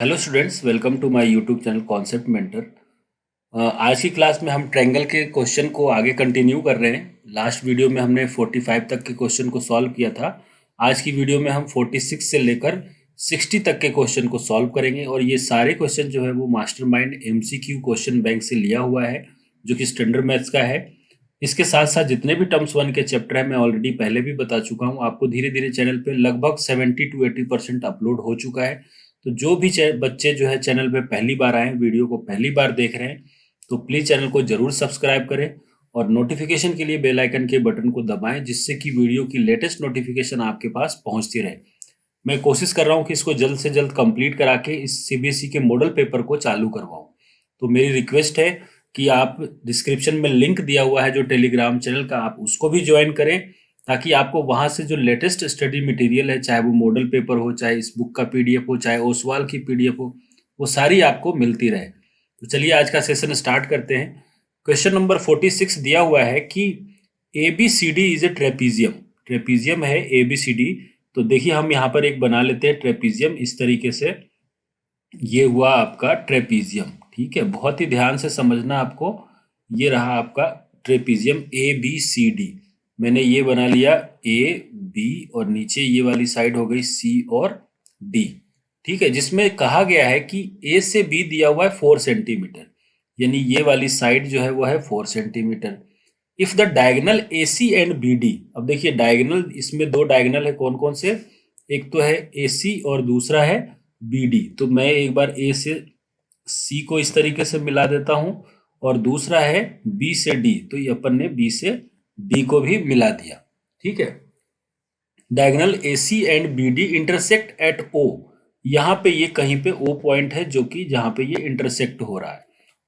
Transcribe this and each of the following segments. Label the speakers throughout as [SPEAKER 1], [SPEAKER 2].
[SPEAKER 1] Hello students, welcome to my YouTube channel Concept Mentor. आज की class में हम ट्रायंगल के क्वेश्चन को आगे कंटिन्यू कर रहे हैं। लास्ट वीडियो में हमने 45 तक के क्वेश्चन को सॉल्व किया था। आज की वीडियो में हम 46 से लेकर 60 तक के क्वेश्चन को सॉल्व करेंगे और ये सारे क्वेश्चन जो है वो मास्टरमाइंड एमसीक्यू क्वेश्चन बैंक से लिया हुआ है, जो कि स्टैंडर्ड मैथ्स का है। इसके साथ साथ जितने भी टर्म्स 1 के चैप्टर है मैं ऑलरेडी पहले भी बता चुका हूँ आपको। धीरे धीरे चैनल पे लगभग 70 to 80% अपलोड हो चुका है। तो जो भी बच्चे जो है चैनल पे पहली बार आए, वीडियो को पहली बार देख रहे हैं, तो प्लीज़ चैनल को जरूर सब्सक्राइब करें और नोटिफिकेशन के लिए बेल आइकन के बटन को दबाएं, जिससे कि वीडियो की लेटेस्ट नोटिफिकेशन आपके पास पहुंचती रहे। मैं कोशिश कर रहा हूं कि इसको जल्द से जल्द कंप्लीट करा के इस सीबीएसई के मॉडल पेपर को चालू करवाऊं। तो मेरी रिक्वेस्ट है कि आप डिस्क्रिप्शन में लिंक दिया हुआ है जो टेलीग्राम चैनल का, आप उसको भी ज्वाइन करें, ताकि आपको वहां से जो लेटेस्ट स्टडी मटेरियल है, चाहे वो मॉडल पेपर हो, चाहे इस बुक का पीडीएफ हो, चाहे ओसवाल की पीडीएफ हो, वो सारी आपको मिलती रहे। तो चलिए आज का सेशन स्टार्ट करते हैं। क्वेश्चन नंबर 46 दिया हुआ है कि A B C D is a trapezium. Trapezium है ए बी सी डी। तो देखिए हम यहाँ पर एक बना लेते हैं ट्रेपीजियम इस तरीके से। ये हुआ आपका ट्रेपीजियम, ठीक है। बहुत ही ध्यान से समझना आपको। ये रहा आपका trapezium A B C D. मैंने ये बना लिया ए बी और नीचे ये वाली साइड हो गई सी और डी, ठीक है। जिसमें कहा गया है कि ए से बी दिया हुआ है 4 सेंटीमीटर, यानी ये वाली साइड जो है वो है 4 centimetre. If the diagonal A C and B D, अब देखिए डायगोनल, इसमें दो डायगोनल है, कौन कौन से, एक तो है ए सी और दूसरा है बी डी। तो मैं एक बार ए से सी को इस तरीके से मिला देता हूं और दूसरा है बी से डी, तो ये अपन ने बी से डी को भी मिला दिया, ठीक है। Diagonal A C and B D intersect at O, यहां पे ये कहीं पे ओ पॉइंट है जो कि जहां पे ये इंटरसेक्ट हो रहा है।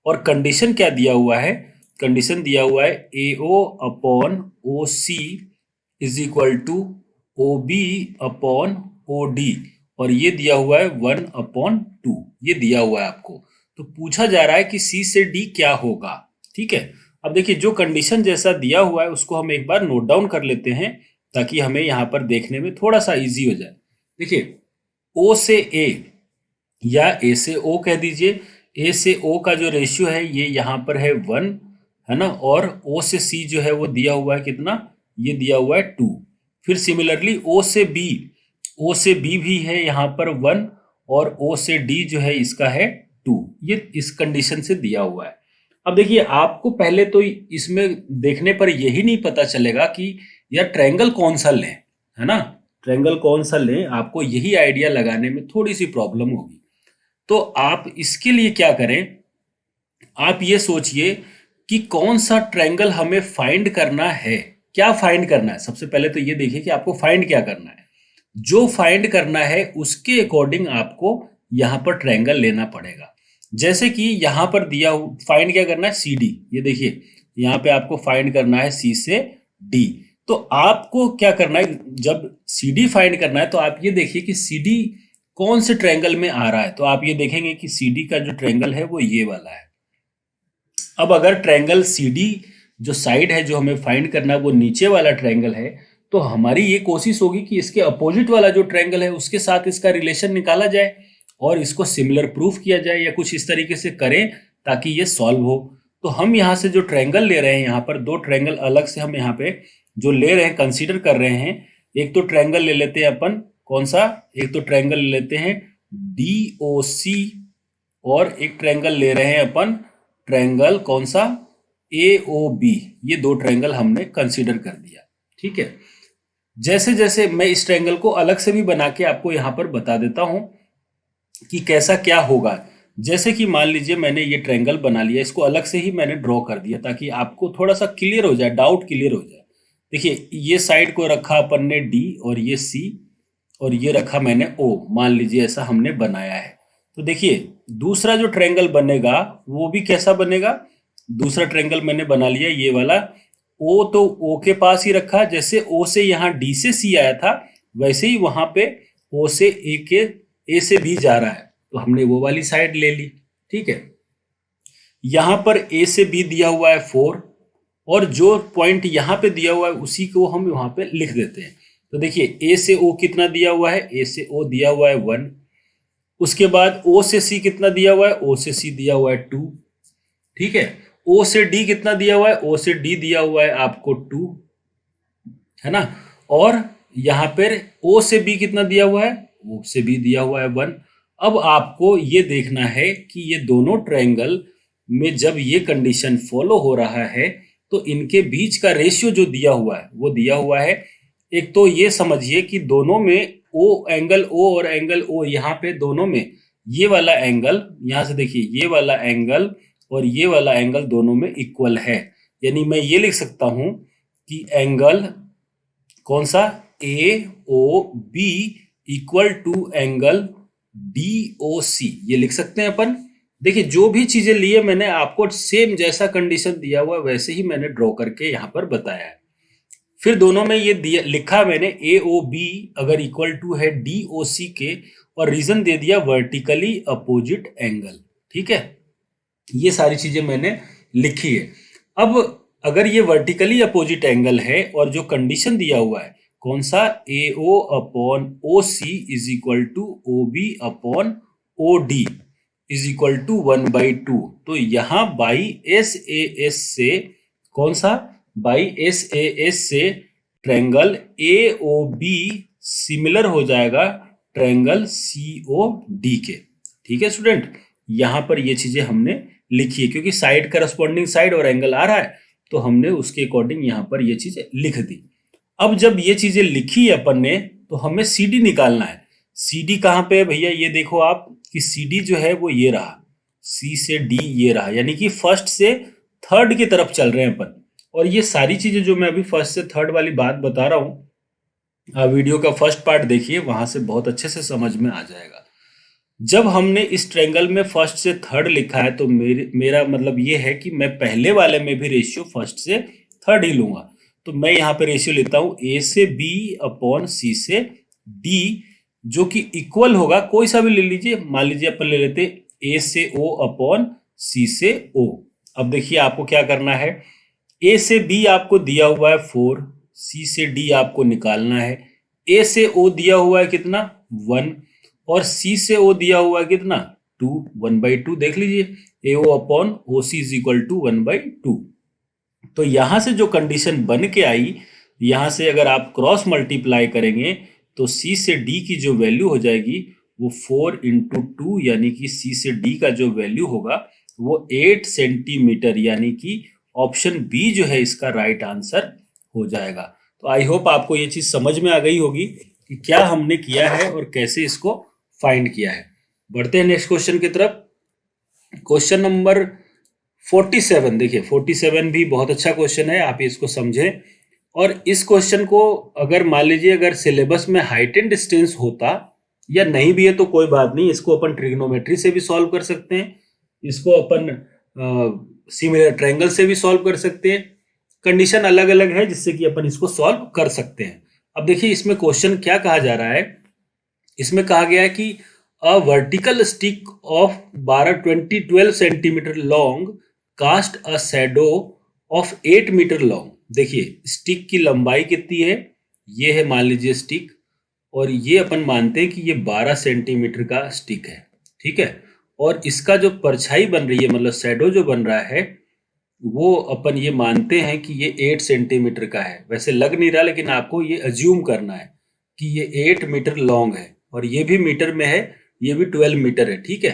[SPEAKER 1] और कंडीशन क्या दिया हुआ है, कंडीशन दिया हुआ है A O upon O C is equal to O B upon O D, और ये दिया हुआ है 1/2, ये दिया हुआ है आपको। तो पूछा जा रहा है कि सी से डी क्या होगा, ठीक है। अब देखिए जो कंडीशन जैसा दिया हुआ है उसको हम एक बार नोट डाउन कर लेते हैं, ताकि हमें यहां पर देखने में थोड़ा सा इजी हो जाए। देखिए ओ से ए या ए से ओ कह दीजिए, ए से ओ का जो रेशियो है ये यहाँ पर है 1, है ना। और ओ से सी जो है वो दिया हुआ है कितना, ये दिया हुआ है 2। फिर सिमिलरली ओ से बी भी है यहाँ पर 1 और ओ से डी जो है इसका है 2। ये इस कंडीशन से दिया हुआ है। अब देखिए आपको पहले तो इसमें देखने पर यही नहीं पता चलेगा कि यार ट्रायंगल कौन सा लें, है ना। ट्रायंगल कौन सा लें, आपको यही आइडिया लगाने में थोड़ी सी प्रॉब्लम होगी। तो आप इसके लिए क्या करें, आप ये सोचिए कि कौन सा ट्रायंगल हमें फाइंड करना है। क्या फाइंड करना है, सबसे पहले तो ये देखिए कि आपको फाइंड क्या करना है। जो फाइंड करना है उसके अकॉर्डिंग आपको यहां पर ट्रायंगल लेना पड़ेगा। जैसे कि यहां पर दिया फाइंड क्या करना है, सी डी। ये देखिए यहां पे आपको फाइंड करना है सी से डी। तो आपको क्या करना है, जब सी डी फाइंड करना है तो आप ये देखिए कि सी डी कौन से ट्रायंगल में आ रहा है। तो आप ये देखेंगे कि सी डी का जो ट्रायंगल है वो ये वाला है। अब अगर ट्रायंगल सी डी जो साइड है जो हमें फाइंड करना है वो नीचे वाला ट्रायंगल है, तो हमारी ये कोशिश होगी कि इसके अपोजिट वाला जो ट्रायंगल है उसके साथ इसका रिलेशन निकाला जाए और इसको सिमिलर प्रूफ किया जाए, या कुछ इस तरीके से करें ताकि ये सॉल्व हो। तो हम यहाँ से जो ट्रायंगल ले रहे हैं, यहाँ पर दो ट्रायंगल अलग से हम यहाँ पे जो ले रहे हैं, कंसीडर कर रहे हैं। एक तो ट्रायंगल ले लेते हैं अपन, कौन सा, एक तो ट्रायंगल ले लेते हैं डी ओ सी, और एक ट्रायंगल ले रहे हैं अपन ट्रायंगल कौन सा, ए ओ बी। ये दो ट्रायंगल हमने कंसीडर कर दिया, ठीक है। जैसे जैसे मैं इस ट्रायंगल को अलग से भी बना के आपको यहाँ पर बता देता हूं कि कैसा क्या होगा। जैसे कि मान लीजिए मैंने ये ट्रायंगल बना लिया, इसको अलग से ही मैंने ड्रॉ कर दिया ताकि आपको थोड़ा सा क्लियर हो जाए, डाउट क्लियर हो जाए। देखिए ये साइड को रखा अपन ने डी और ये सी, और ये रखा मैंने ओ, मान लीजिए ऐसा हमने बनाया है। तो देखिए दूसरा जो ट्रायंगल बनेगा वो भी कैसा बनेगा, दूसरा ट्रायंगल मैंने बना लिया ये वाला। ओ तो ओ के पास ही रखा, जैसे ओ से यहाँ डी से सी आया था वैसे ही वहां पे ओ से ए से बी जा रहा है, तो हमने वो वाली साइड ले ली, ठीक है। यहां पर ए से बी दिया हुआ है 4, और जो पॉइंट यहां पे दिया हुआ है उसी को हम वहां पे लिख देते हैं। तो देखिए ए से ओ कितना दिया हुआ है, ए से ओ दिया हुआ है 1, उसके बाद ओ से सी कितना दिया हुआ है, ओ से सी दिया हुआ है 2, ठीक है। ओ से डी कितना दिया हुआ है, ओ से डी दिया हुआ है आपको 2, है ना। और यहां पर ओ से बी कितना दिया हुआ है, ओ से बी दिया हुआ है 1। अब आपको ये देखना है कि ये दोनों ट्रायंगल में जब ये कंडीशन फॉलो हो रहा है तो इनके बीच का रेशियो जो दिया हुआ है वो दिया हुआ है। एक तो ये समझिए कि दोनों में ओ, एंगल ओ और एंगल ओ, यहाँ पे दोनों में ये वाला एंगल, यहां से देखिए ये वाला एंगल और ये वाला एंगल दोनों में इक्वल है। यानी मैं ये लिख सकता हूं कि एंगल कौन सा, A O B equal to angle D O C, ये लिख सकते हैं अपन। देखिए जो भी चीजें लिए मैंने आपको सेम जैसा कंडीशन दिया हुआ वैसे ही मैंने ड्रॉ करके यहां पर बताया है। फिर दोनों में ये दिया लिखा मैंने ए ओ बी अगर इक्वल टू है डी ओ सी के, और रीजन दे दिया वर्टिकली अपोजिट एंगल, ठीक है। ये सारी चीजें मैंने लिखी है। अब अगर ये वर्टिकली अपोजिट एंगल है और जो कंडीशन दिया हुआ है कौन सा, A O upon O C is equal to O B upon O D is equal to 1/2, तो यहां बाई एस ए एस से कौन सा, बाई एस ए एस से triangle A O B similar हो जाएगा ट्रायंगल सी ओ डी के, ठीक है स्टूडेंट। यहां पर ये चीजें हमने लिखी है क्योंकि साइड करस्पॉन्डिंग साइड और एंगल आ रहा है तो हमने उसके अकॉर्डिंग यहां पर ये चीजें लिख दी। अब जब ये चीजें लिखी है अपन ने तो हमें सी डी निकालना है। सी डी कहां पे है भैया, ये देखो आप कि सी डी जो है वो ये रहा, सी से डी ये रहा, यानी कि फर्स्ट से थर्ड की तरफ चल रहे हैं अपन। और ये सारी चीजें जो मैं अभी फर्स्ट से थर्ड वाली बात बता रहा हूं, वीडियो का फर्स्ट पार्ट देखिए, वहां से बहुत अच्छे से समझ में आ जाएगा। जब हमने इस ट्रायंगल में फर्स्ट से थर्ड लिखा है तो मेरा मतलब ये है कि मैं पहले वाले में भी रेशियो फर्स्ट से थर्ड ही लूंगा। तो मैं यहाँ पे रेशियो लेता हूं ए से बी अपॉन सी से डी, जो कि इक्वल होगा, कोई सा भी ले लीजिए, मान लीजिए अपन ले लेते ए से ओ अपॉन सी से ओ। अब देखिए आपको क्या करना है, ए से बी आपको दिया हुआ है 4, सी से डी आपको निकालना है। ए से ओ दिया हुआ है कितना 1 और सी से ओ दिया हुआ है कितना 2, 1/2 देख लीजिए, A O upon O C is equal to 1/2। तो यहां से जो कंडीशन बन के आई, यहां से अगर आप क्रॉस मल्टीप्लाई करेंगे तो सी से डी की जो वैल्यू हो जाएगी वो 4 इंटू 2, यानी कि सी से डी का जो वैल्यू होगा वो 8 सेंटीमीटर, यानी कि ऑप्शन बी जो है इसका राइट आंसर हो जाएगा। तो आई होप आपको ये चीज समझ में आ गई होगी कि क्या हमने किया है और कैसे इसको फाइंड किया है। बढ़ते हैं नेक्स्ट क्वेश्चन की तरफ। क्वेश्चन नंबर 47, देखिए 47 भी बहुत अच्छा क्वेश्चन है, आप इसको समझें। और इस क्वेश्चन को अगर मान लीजिए अगर सिलेबस में हाइट एंड डिस्टेंस होता या नहीं भी है तो कोई बात नहीं, इसको अपन ट्रिग्नोमेट्री से भी सॉल्व कर सकते हैं, इसको अपन सिमिलर ट्रायंगल से भी सॉल्व कर सकते हैं। कंडीशन अलग अलग है जिससे कि अपन इसको सॉल्व कर सकते हैं। अब देखिए इसमें क्वेश्चन क्या कहा जा रहा है, इसमें कहा गया है कि a vertical stick of 12 centimetre long cast a shadow of 8 metre long. देखिए स्टिक की लंबाई कितनी है, ये है मान लीजिए स्टिक, और ये अपन मानते हैं कि ये 12 सेंटीमीटर का स्टिक है, ठीक है। और इसका जो परछाई बन रही है, मतलब शैडो जो बन रहा है, वो अपन ये मानते हैं कि ये 8 सेंटीमीटर का है। वैसे लग नहीं रहा, लेकिन आपको ये अज्यूम करना है कि ये 8 मीटर लॉन्ग है, और ये भी मीटर में है, ये भी 12 मीटर है, ठीक है।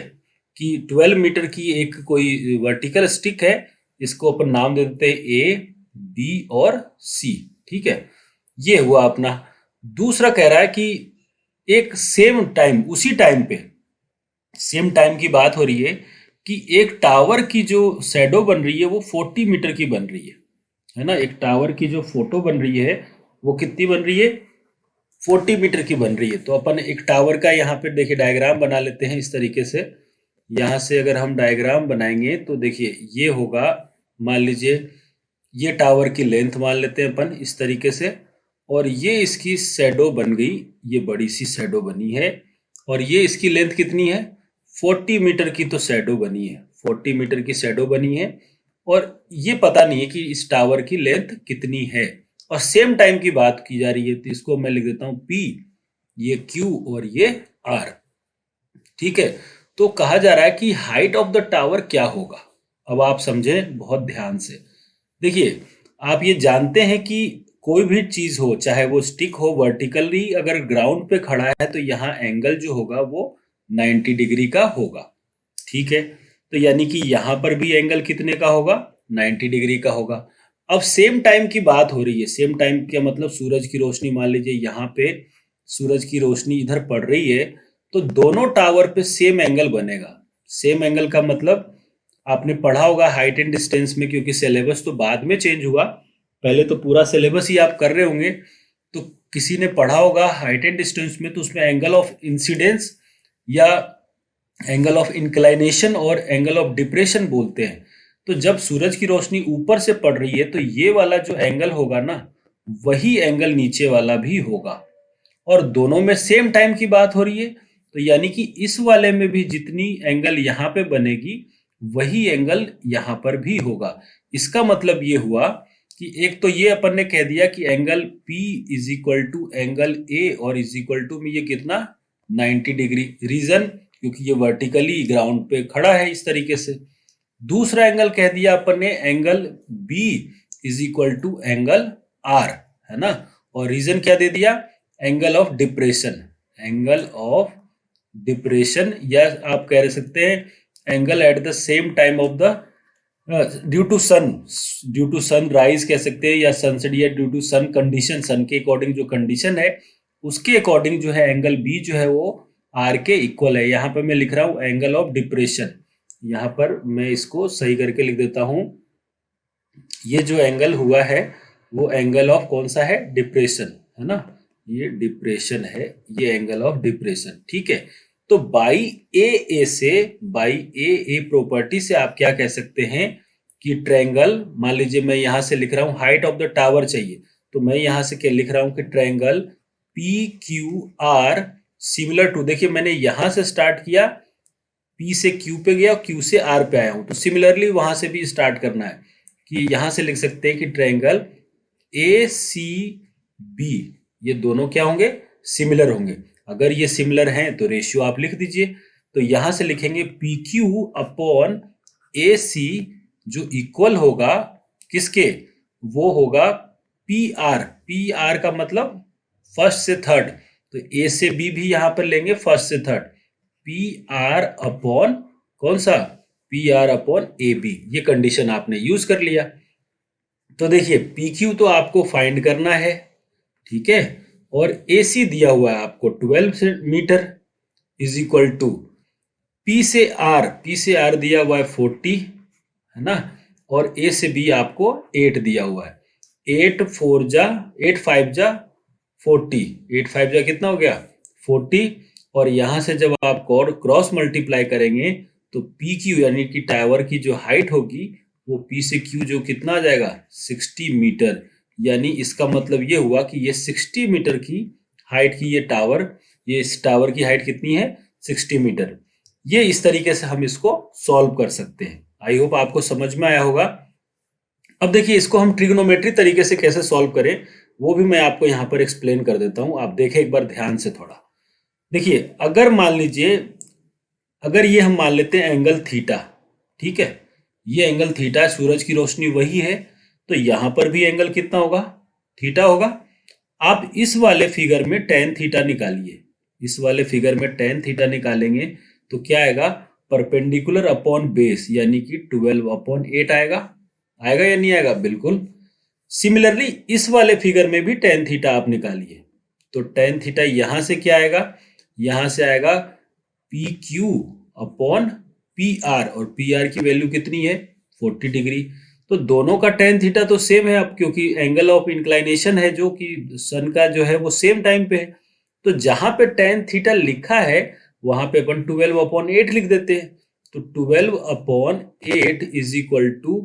[SPEAKER 1] कि 12 मीटर की एक कोई वर्टिकल स्टिक है, इसको अपन नाम दे देते हैं ए बी और सी, ठीक है। ये हुआ अपना। दूसरा कह रहा है कि एक सेम टाइम, उसी टाइम पे सेम टाइम की बात हो रही है कि एक टावर की जो शैडो बन रही है वो 40 मीटर की बन रही है ना। एक टावर की जो फोटो बन रही है वो कितनी बन रही है, 40 मीटर की बन रही है। तो अपन एक टावर का यहाँ पे देखिए डायग्राम बना लेते हैं इस तरीके से। यहाँ से अगर हम डायग्राम बनाएंगे तो देखिए ये होगा, मान लीजिए ये टावर की लेंथ मान लेते हैं अपन इस तरीके से, और ये इसकी शैडो बन गई, ये बड़ी सी शैडो बनी है, और ये इसकी लेंथ कितनी है 40 मीटर की तो शैडो बनी है, 40 मीटर की शैडो बनी है, और ये पता नहीं है कि इस टावर की लेंथ कितनी है, और सेम टाइम की बात की जा रही है। तो इसको मैं लिख देता हूं P, ये Q और ये R। ठीक है। तो कहा जा रहा है कि हाइट ऑफ द टावर क्या होगा। अब आप समझें बहुत ध्यान से। देखिए, आप ये जानते हैं कि कोई भी चीज हो, चाहे वो स्टिक हो, वर्टिकली अगर ग्राउंड पे खड़ा है तो यहाँ एंगल जो होगा वो 90 डिग्री का होगा। ठीक है। तो यानी कि यहाँ पर भी एंगल कितने का होगा, 90 डिग्री का होगा। अब सेम टाइम की बात हो रही है। सेम टाइम का मतलब सूरज की रोशनी, मान लीजिए यहाँ पे सूरज की रोशनी इधर पड़ रही है, तो दोनों टावर पे सेम एंगल बनेगा। सेम एंगल का मतलब आपने पढ़ा होगा हाइट एंड डिस्टेंस में, क्योंकि सिलेबस तो बाद में चेंज हुआ, पहले तो पूरा सिलेबस ही आप कर रहे होंगे। तो किसी ने पढ़ा होगा हाइट एंड डिस्टेंस में, तो उसमें एंगल ऑफ इंसिडेंस या एंगल ऑफ इंक्लाइनेशन और एंगल ऑफ डिप्रेशन बोलते हैं। तो जब सूरज की रोशनी ऊपर से पड़ रही है तो ये वाला जो एंगल होगा ना, वही एंगल नीचे वाला भी होगा। और दोनों में सेम टाइम की बात हो रही है, तो यानी कि इस वाले में भी जितनी एंगल यहाँ पे बनेगी वही एंगल यहाँ पर भी होगा। इसका मतलब ये हुआ कि एक तो ये अपन ने कह दिया कि angle P is equal to angle A और इज इक्वल टू में ये कितना 90 डिग्री। रीजन, क्योंकि ये वर्टिकली ग्राउंड पे खड़ा है इस तरीके से। दूसरा एंगल कह दिया अपन ने angle B is equal to angle R, है ना। और रीजन क्या दे दिया, angle of depression. Angle of depression, या आप कह सकते हैं angle at the same time of the due to sun rise कह सकते हैं, या सनसेट, या due to sun condition, sun के अकॉर्डिंग जो कंडीशन है उसके अकॉर्डिंग जो है एंगल बी जो है वो आर के इक्वल है। यहाँ पर मैं लिख रहा हूँ एंगल ऑफ डिप्रेशन। यहाँ पर मैं इसको सही करके लिख देता हूँ। ये जो एंगल हुआ है वो एंगल ऑफ कौन सा है, डिप्रेशन, है ना। ये डिप्रेशन है, ये एंगल ऑफ डिप्रेशन। ठीक है। तो बाई ए प्रॉपर्टी से आप क्या कह सकते हैं कि ट्रायंगल, मान लीजिए मैं यहां से लिख रहा हूं हाइट ऑफ द टावर चाहिए, तो मैं यहां से क्या लिख रहा हूं कि triangle P Q R similar to, देखिए मैंने यहां से स्टार्ट किया, पी से क्यू पे गया, क्यू से आर पे आया हूं, तो सिमिलरली वहां से भी स्टार्ट करना है कि यहां से लिख सकते हैं कि ट्रायंगल ए सी बी, ये दोनों क्या होंगे, सिमिलर होंगे। अगर ये सिमिलर हैं तो रेशियो आप लिख दीजिए। तो यहां से लिखेंगे पी क्यू अपॉन ए सी, जो इक्वल होगा किसके, वो होगा पी आर। पी आर का मतलब फर्स्ट से थर्ड, तो ए से बी भी यहां पर लेंगे फर्स्ट से थर्ड। पी आर अपॉन कौन सा, P R upon A B, ये कंडीशन आपने यूज कर लिया। तो देखिए पी क्यू तो आपको फाइंड करना है, ठीक है, और ए सी दिया हुआ है आपको 12 metre is equal to P से आर दिया हुआ है 40, है ना, और ए से बी आपको 8 दिया हुआ है। 8 5 जा 40, 8 5 जा कितना हो गया 40, और यहां से जब आप क्रॉस मल्टीप्लाई करेंगे तो पी क्यू यानी कि टावर की जो हाइट होगी वो पी से क्यू जो कितना आ जाएगा 60 मीटर। यानी इसका मतलब ये हुआ कि ये 60 मीटर की हाइट की ये टावर, ये इस टावर की हाइट कितनी है 60 मीटर। ये इस तरीके से हम इसको सॉल्व कर सकते हैं। आई होप आपको समझ में आया होगा। अब देखिए इसको हम ट्रिग्नोमेट्री तरीके से कैसे सॉल्व करें वो भी मैं आपको यहाँ पर एक्सप्लेन कर देता हूँ। आप देखें एक बार ध्यान से थोड़ा। देखिए अगर मान लीजिए, अगर ये हम मान लेते हैं एंगल थीटा, ठीक है, ये एंगल थीटा, सूरज की रोशनी वही है, तो यहां पर भी एंगल कितना होगा, थीटा होगा। आप इस वाले फिगर में टेन थीटा निकालिए, इस वाले फिगर में टेन थीटा निकालेंगे तो क्या आएगा, परपेंडिकुलर अपॉन बेस, यानी कि 12/8 आएगा। आएगा या नहीं आएगा, बिल्कुल। सिमिलरली इस वाले फिगर में भी टेन थीटा आप निकालिए, तो टेन थीटा यहां से क्या आएगा, यहां से आएगा P Q upon P R, और पी आर की वैल्यू कितनी है 40 डिग्री। तो दोनों का टेन थीटा तो सेम है अब, क्योंकि एंगल ऑफ इंक्लाइनेशन है जो कि सन का जो है वो सेम टाइम पे है। तो जहां पे टेन थीटा लिखा है वहां पे अपन 12/8 लिख देते हैं। तो 12/8 is equal to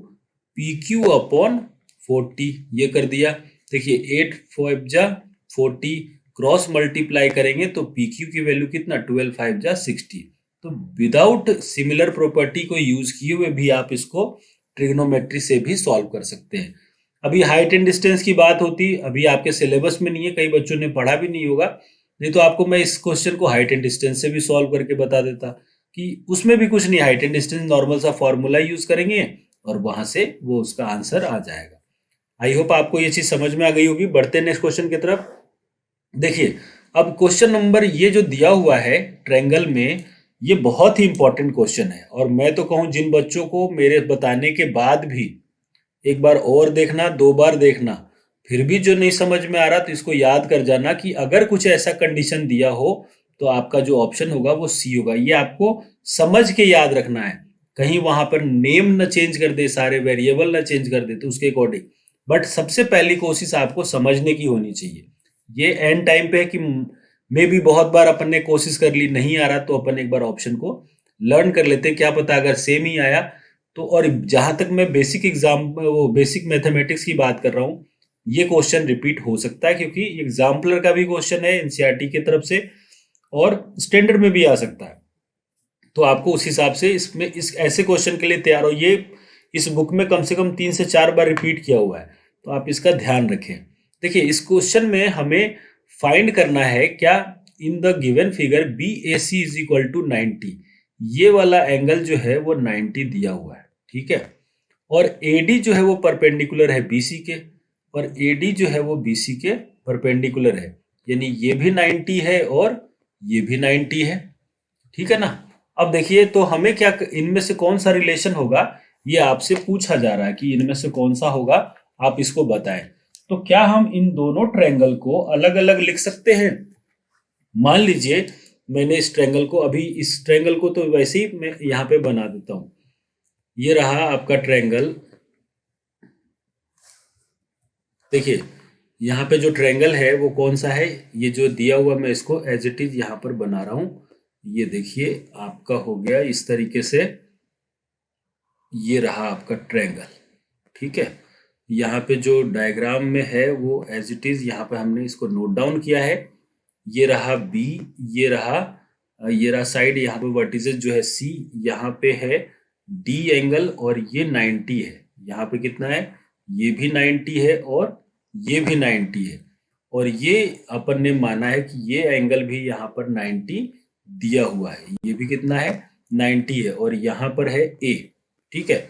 [SPEAKER 1] P Q upon 40, ये कर दिया। देखिए 8 5 जा 40, क्रॉस मल्टीप्लाई करेंगे तो पी क्यू की वैल्यू कितना 12 5 जा 60। तो विदाउट सिमिलर प्रॉपर्टी को यूज किए हुए भी आप इसको ट्रिग्नोमेट्री से भी सॉल्व कर सकते हैं। अभी हाइट एंड डिस्टेंस की बात होती, अभी आपके सिलेबस में नहीं है, कई बच्चों ने पढ़ा भी नहीं होगा, नहीं तो आपको मैं इस क्वेश्चन को हाइट एंड डिस्टेंस से भी सॉल्व करके बता देता कि उसमें भी कुछ नहीं, हाइट एंड डिस्टेंस नॉर्मल सा फॉर्मूला यूज करेंगे और वहां से वो उसका आंसर आ जाएगा। आई होप आपको ये चीज समझ में आ गई होगी। बढ़ते हैं नेक्स्ट क्वेश्चन की तरफ। देखिए अब क्वेश्चन नंबर ये जो दिया हुआ है ट्रायंगल में, ये बहुत ही इंपॉर्टेंट क्वेश्चन है और मैं तो कहूँ जिन बच्चों को मेरे बताने के बाद भी एक बार और देखना, दो बार देखना, फिर भी जो नहीं समझ में आ रहा तो इसको याद कर जाना कि अगर कुछ ऐसा कंडीशन दिया हो तो आपका जो ऑप्शन होगा वो सी होगा। ये आपको समझ के याद रखना है, कहीं वहां पर नेम न चेंज कर दे, सारे वेरिएबल न चेंज कर दे तो उसके अकॉर्डिंग। बट सबसे पहली कोशिश आपको समझने की होनी चाहिए। ये एंड टाइम पे है कि मे भी बहुत बार अपन ने कोशिश कर ली, नहीं आ रहा तो अपन एक बार ऑप्शन को लर्न कर लेते हैं, क्या पता अगर सेम ही आया तो। और जहां तक मैं बेसिक मैथमेटिक्स की बात कर रहा हूँ, ये क्वेश्चन रिपीट हो सकता है क्योंकि एग्जाम्पलर का भी क्वेश्चन है एनसीईआरटी की तरफ से और स्टैंडर्ड में भी आ सकता है। तो आपको उस हिसाब से इसमें इस ऐसे क्वेश्चन के लिए तैयार हो। ये इस बुक में कम से कम 3 से 4 बार रिपीट किया हुआ है, तो आप इसका ध्यान रखें। देखिए इस क्वेश्चन में हमें फाइंड करना है क्या, in the given figure B A C is equal to 90, ये वाला एंगल जो है वो 90 दिया हुआ है, ठीक है। और AD जो है वो परपेंडिकुलर है BC के, और AD जो है वो BC के परपेंडिकुलर है, यानी ये भी 90 है और ये भी 90 है, ठीक है ना। अब देखिए तो हमें क्या, इनमें से कौन सा रिलेशन होगा ये आपसे पूछा जा रहा है कि इनमें से कौन सा होगा, आप इसको बताएं। तो क्या हम इन दोनों ट्रायंगल को अलग अलग लिख सकते हैं? मान लीजिए मैंने इस ट्रायंगल को, अभी इस ट्रायंगल को तो वैसे ही मैं यहाँ पे बना देता हूं। ये रहा आपका ट्रायंगल। देखिए यहाँ पे जो ट्रायंगल है वो कौन सा है, ये जो दिया हुआ, मैं इसको एज इट इज यहाँ पर बना रहा हूं। ये देखिए आपका हो गया इस तरीके से, ये रहा आपका ट्रायंगल, ठीक है। यहाँ पे जो डायग्राम में है वो एज इट इज यहाँ पे हमने इसको नोट डाउन किया है। ये रहा बी, ये रहा साइड, यहाँ पे वर्टिसेस जो है सी, यहाँ पे है डी एंगल और ये 90 है। यहाँ पे कितना है, ये भी 90 है और ये भी 90 है। और ये अपन ने माना है कि ये एंगल भी यहाँ पर 90 दिया हुआ है, ये भी कितना है 90 है और यहाँ पर है ए, ठीक है।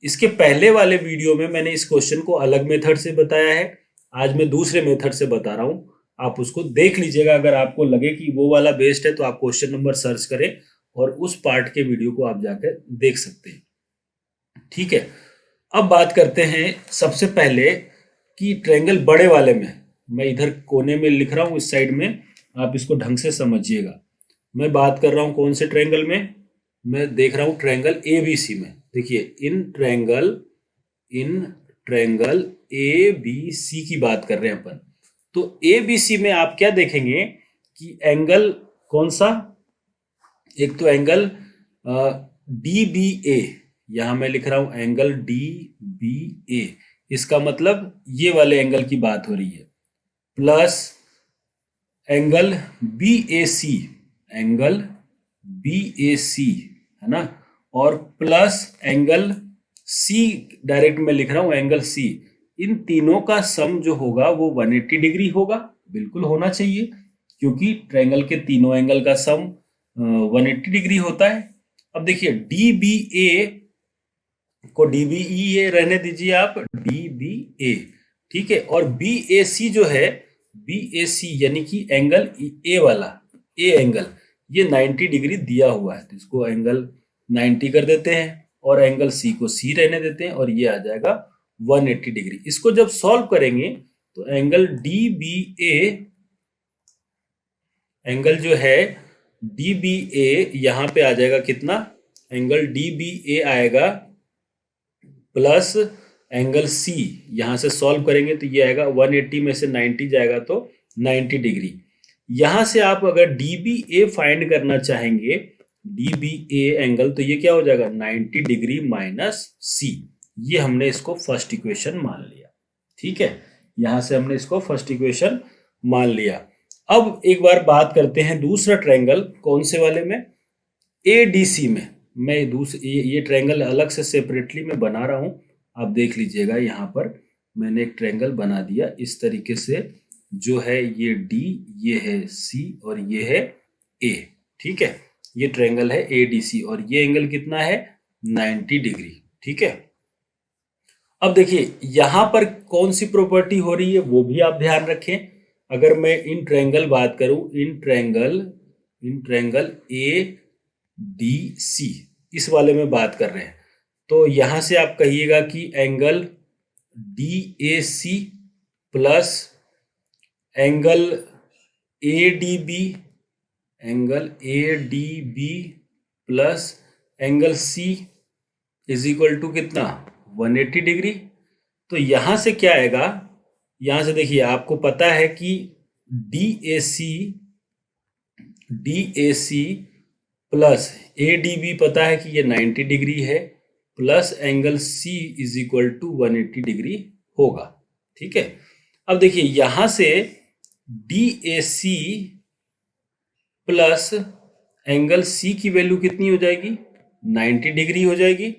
[SPEAKER 1] इसके पहले वाले वीडियो में मैंने इस क्वेश्चन को अलग मेथड से बताया है, आज मैं दूसरे मेथड से बता रहा हूं, आप उसको देख लीजिएगा। अगर आपको लगे कि वो वाला बेस्ट है तो आप क्वेश्चन नंबर सर्च करें और उस पार्ट के वीडियो को आप जाकर देख सकते हैं, ठीक है। अब बात करते हैं सबसे पहले कि ट्रायंगल बड़े वाले में, मैं इधर कोने में लिख रहा हूं इस साइड में, आप इसको ढंग से समझिएगा। मैं बात कर रहा हूं कौन से ट्रायंगल में, मैं देख रहा हूं ट्रायंगल ABC में। देखिए इन ट्रायंगल ABC की बात कर रहे हैं अपन। तो ABC में आप क्या देखेंगे कि एंगल कौन सा, एक तो एंगल DBA, यहां मैं लिख रहा हूं एंगल DBA, इसका मतलब ये वाले एंगल की बात हो रही है, प्लस एंगल BAC है ना, और प्लस एंगल C, डायरेक्ट मैं लिख रहा हूं एंगल C। इन तीनों का सम जो होगा वो 180 डिग्री होगा, बिल्कुल होना चाहिए क्योंकि ट्रायंगल के तीनों एंगल का सम 180 डिग्री होता है। अब देखिए DBA को DBE रहने दीजिए आप, DBA, ठीक है। और BAC जो है, BAC यानी कि एंगल A वाला, A एंगल, ये 90 डिग्री दिया हुआ है तो इसको एंगल 90 कर देते हैं और एंगल C को C रहने देते हैं और ये आ जाएगा 180 डिग्री। इसको जब सॉल्व करेंगे तो एंगल DBA, एंगल जो है DBA यहां पे आ जाएगा कितना, एंगल DBA आएगा प्लस एंगल C, यहां से सॉल्व करेंगे तो ये आएगा 180 में से 90 जाएगा तो 90 डिग्री। यहां से आप अगर DBA फाइंड करना चाहेंगे, DBA एंगल, तो ये क्या हो जाएगा 90 डिग्री माइनस C। ये हमने इसको फर्स्ट इक्वेशन मान लिया, ठीक है। यहां से हमने इसको फर्स्ट इक्वेशन मान लिया। अब एक बार बात करते हैं दूसरा ट्रायंगल, कौन से वाले में, ADC में। मैं ये ट्रायंगल अलग से सेपरेटली मैं बना रहा हूं, आप देख लीजिएगा। यहाँ पर मैंने एक ट्रायंगल बना दिया इस तरीके से, जो है ये डी, ये है सी और ये है ए। ठीक है, ये ट्रायंगल है एडीसी और ये एंगल कितना है 90 डिग्री। ठीक है, अब देखिए यहां पर कौन सी प्रॉपर्टी हो रही है वो भी आप ध्यान रखें। अगर मैं इन ट्रायंगल बात करूं, इन ट्रायंगल ए डी सी, इस वाले में बात कर रहे हैं, तो यहां से आप कहिएगा कि angle D A C plus angle A D B, angle A D B plus angle C is equal to कितना 180 डिग्री। तो यहां से क्या आएगा, यहां से देखिए आपको पता है कि D A C plus A D B पता है कि ये 90 डिग्री है, plus angle C is equal to 180 degree होगा। ठीक है, अब देखिए यहां से D A C plus angle C की वैल्यू कितनी हो जाएगी 90 डिग्री हो जाएगी।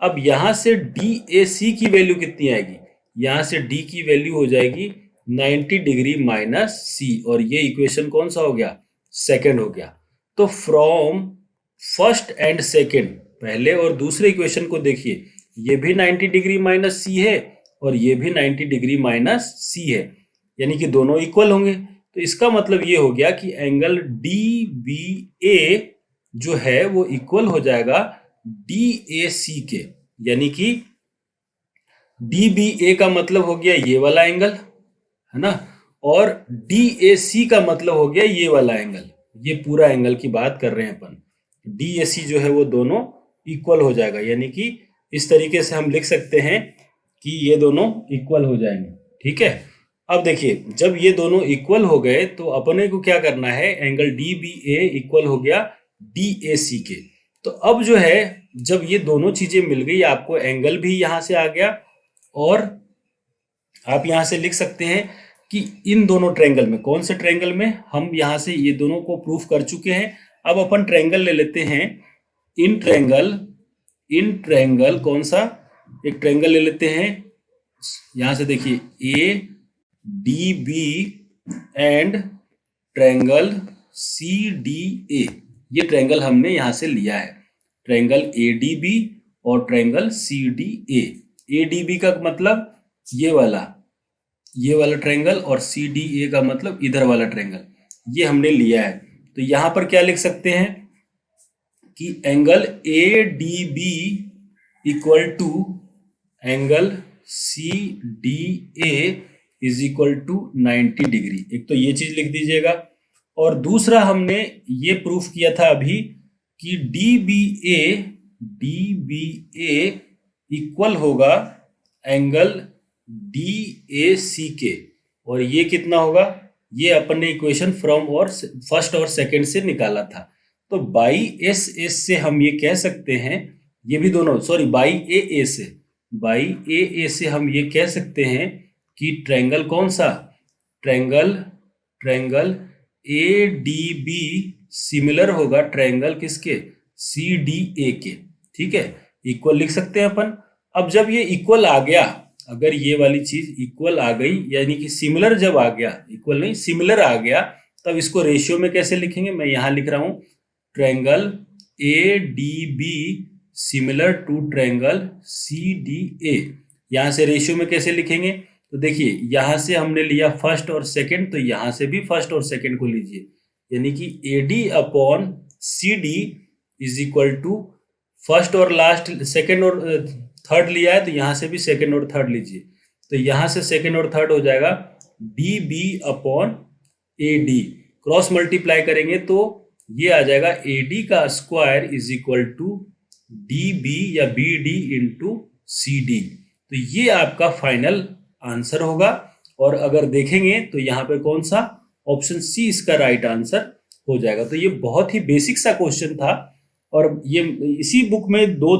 [SPEAKER 1] अब यहां से डी ए सी की वैल्यू कितनी आएगी, यहां से डी की वैल्यू हो जाएगी 90 डिग्री माइनस सी, और ये इक्वेशन कौन सा हो गया सेकंड हो गया। तो फ्रॉम फर्स्ट एंड सेकंड, पहले और दूसरे इक्वेशन को देखिए, ये भी 90 डिग्री माइनस सी है और ये भी 90 डिग्री माइनस सी है, यानी कि दोनों इक्वल होंगे। तो इसका मतलब ये हो गया कि एंगल डी बी ए जो है वो इक्वल हो जाएगा डी ए सी के, यानी कि डी बी ए का मतलब हो गया ये वाला एंगल है ना, और डी ए सी का मतलब हो गया ये वाला एंगल। ये पूरा एंगल की बात कर रहे हैं अपन, डी ए सी जो है वो दोनों इक्वल हो जाएगा, यानी कि इस तरीके से हम लिख सकते हैं कि ये दोनों इक्वल हो जाएंगे। ठीक है, अब देखिए जब ये दोनों इक्वल हो गए तो अपने को क्या करना है, एंगल डी बी ए इक्वल हो गया डी ए सी के। तो अब जो है जब ये दोनों चीजें मिल गई, आपको एंगल भी यहां से आ गया और आप यहां से लिख सकते हैं कि इन दोनों ट्रायंगल में, कौन से ट्रायंगल में, हम यहां से ये दोनों को प्रूफ कर चुके हैं। अब अपन ट्रायंगल ले लेते हैं, इन ट्रायंगल कौन सा, एक ट्रायंगल ले लेते हैं, यहां से देखिए A D B and triangle C D A, ये ट्रायंगल हमने यहां से लिया है, ट्रायंगल ए डी बी और triangle C D A. A D B का मतलब ये वाला ट्रायंगल और सी डी ए का मतलब इधर वाला ट्रायंगल, ये हमने लिया है। तो यहां पर क्या लिख सकते हैं कि angle A D B equal to angle C D A is equal to 90 degree. एक तो ये चीज लिख दीजिएगा, और दूसरा हमने ये प्रूफ किया था अभी कि डी बी ए इक्वल होगा एंगल डी ए सी के, और ये कितना होगा, ये अपन ने इक्वेशन फ्रॉम और फर्स्ट और सेकंड से निकाला था। तो बाई एस से हम ये कह सकते हैं, ये भी दोनों सॉरी बाई ए से हम ये कह सकते हैं कि ट्रायंगल कौन सा, triangle A D B similar होगा ट्रायंगल किसके, सी डी ए के। ठीक है, इक्वल लिख सकते हैं अपन। अब जब ये इक्वल आ गया, अगर ये वाली चीज इक्वल आ गई, यानी कि सिमिलर जब आ गया, इक्वल नहीं सिमिलर आ गया, तब इसको रेशियो में कैसे लिखेंगे, मैं यहां लिख रहा हूं triangle A D B similar to triangle C D A. यहां से रेशियो में कैसे लिखेंगे, तो देखिए यहां से हमने लिया फर्स्ट और सेकंड, तो यहां से भी फर्स्ट और सेकंड को लीजिए, यानी कि A D upon C D is equal to first और लास्ट, सेकंड और थर्ड लिया है तो यहां से भी सेकंड और थर्ड लीजिए, तो यहां से सेकंड और थर्ड हो जाएगा D B upon A D, cross multiply करेंगे तो ये आ जाएगा ए डी का square is equal to D B या B D into C D. तो ये आपका फाइनल आंसर होगा, और अगर देखेंगे तो यहाँ पे कौन सा ऑप्शन सी इसका राइट आंसर हो जाएगा। तो ये बहुत ही बेसिक सा क्वेश्चन था, और ये इसी बुक में दो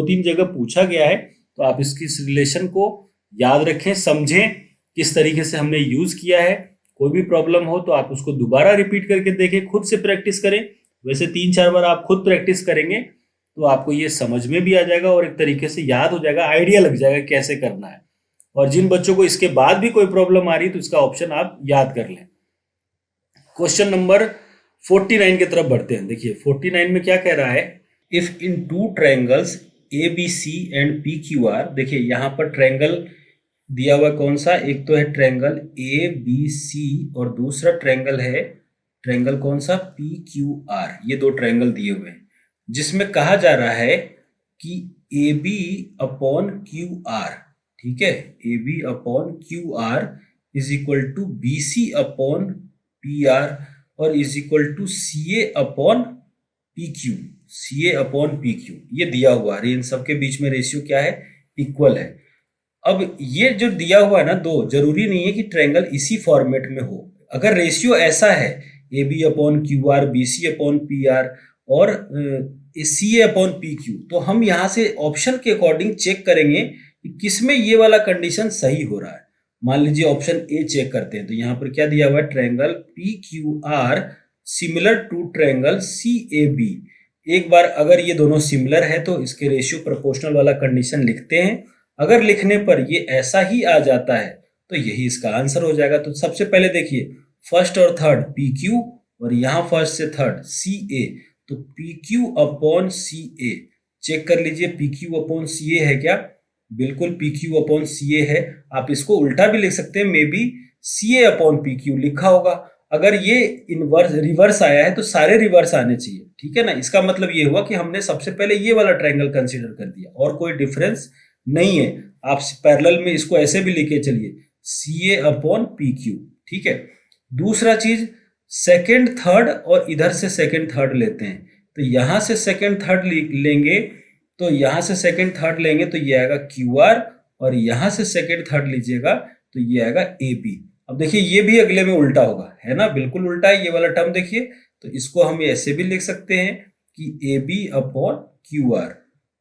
[SPEAKER 1] तीन जगह पूछा गया है, तो आप इसकी रिलेशन को याद रखें, समझें किस तरीके से हमने यूज किया है। कोई भी प्रॉब्लम हो तो आप उसको दोबारा रिपीट करके देखें, खुद से प्रैक्टिस करें। वैसे 3-4 बार आप खुद प्रैक्टिस करेंगे तो आपको ये समझ में भी आ जाएगा और एक तरीके से याद हो जाएगा, आइडिया लग जाएगा कैसे करना है। और जिन बच्चों को इसके बाद भी कोई प्रॉब्लम आ रही है तो इसका ऑप्शन आप याद कर लें। क्वेश्चन नंबर 49 की तरफ बढ़ते हैं। देखिए 49 में क्या कह रहा है, if in two triangles A B C and P Q R. देखिए यहाँ पर ट्रायंगल दिया हुआ कौन सा, एक तो है ट्रायंगल ए बी सी और दूसरा ट्रायंगल है ट्रायंगल कौन सा, पी क्यू आर। ये दो ट्रायंगल दिए हुए हैं जिसमें कहा जा रहा है कि A B upon Q R, ठीक है, A B upon Q R is equal to B C upon P R और is equal to C A upon P Q, C A upon P Q. ये दिया हुआ है, इन सबके बीच में ratio क्या है, इक्वल है। अब ये जो दिया हुआ है ना दो, जरूरी नहीं है कि ट्रायंगल इसी फॉर्मेट में हो। अगर रेशियो ऐसा है A B upon Q R, B C upon P R और C A upon P Q, तो हम यहाँ से ऑप्शन के अकॉर्डिंग चेक करेंगे कि किसमें ये वाला कंडीशन सही हो रहा है। मान लीजिए ऑप्शन ए चेक करते हैं, तो यहाँ पर क्या दिया हुआ है, triangle P Q R similar to triangle C A B. एक बार अगर ये दोनों सिमिलर है तो इसके रेशियो प्रोपोर्शनल वाला कंडीशन लिखते हैं। अगर लिखने पर ये ऐसा ही आ जाता है तो यही इसका आंसर हो जाएगा। तो सबसे पहले देखिए फर्स्ट और थर्ड पी क्यू और यहाँ फर्स्ट से थर्ड सी ए, तो पी क्यू अपॉन सी ए चेक कर लीजिए, पी क्यू अपॉन सी ए है क्या, बिल्कुल पी क्यू अपॉन सी ए है। आप इसको उल्टा भी लिख सकते हैं, may B C A upon P Q लिखा होगा। अगर ये इनवर्स रिवर्स आया है तो सारे रिवर्स आने चाहिए, ठीक है ना। इसका मतलब ये हुआ कि हमने सबसे पहले ये वाला ट्रायंगल कंसीडर कर दिया और कोई डिफरेंस नहीं है। आप पैरेलल में इसको ऐसे भी लिखे चलिए, सी ए अपॉन पी क्यू, ठीक है। दूसरा चीज सेकेंड थर्ड और इधर से सेकेंड थर्ड लेते हैं, तो यहां से सेकेंड थर्ड लेंगे, तो यहां से सेकेंड थर्ड लेंगे तो ये आएगा क्यू आर और यहां से सेकेंड थर्ड लीजिएगा तो ये आएगा ए बी। अब देखिए ये भी अगले में उल्टा होगा, है ना, बिल्कुल उल्टा है ये वाला टर्म। देखिए तो इसको हम ऐसे भी लिख सकते हैं कि A B upon Q R,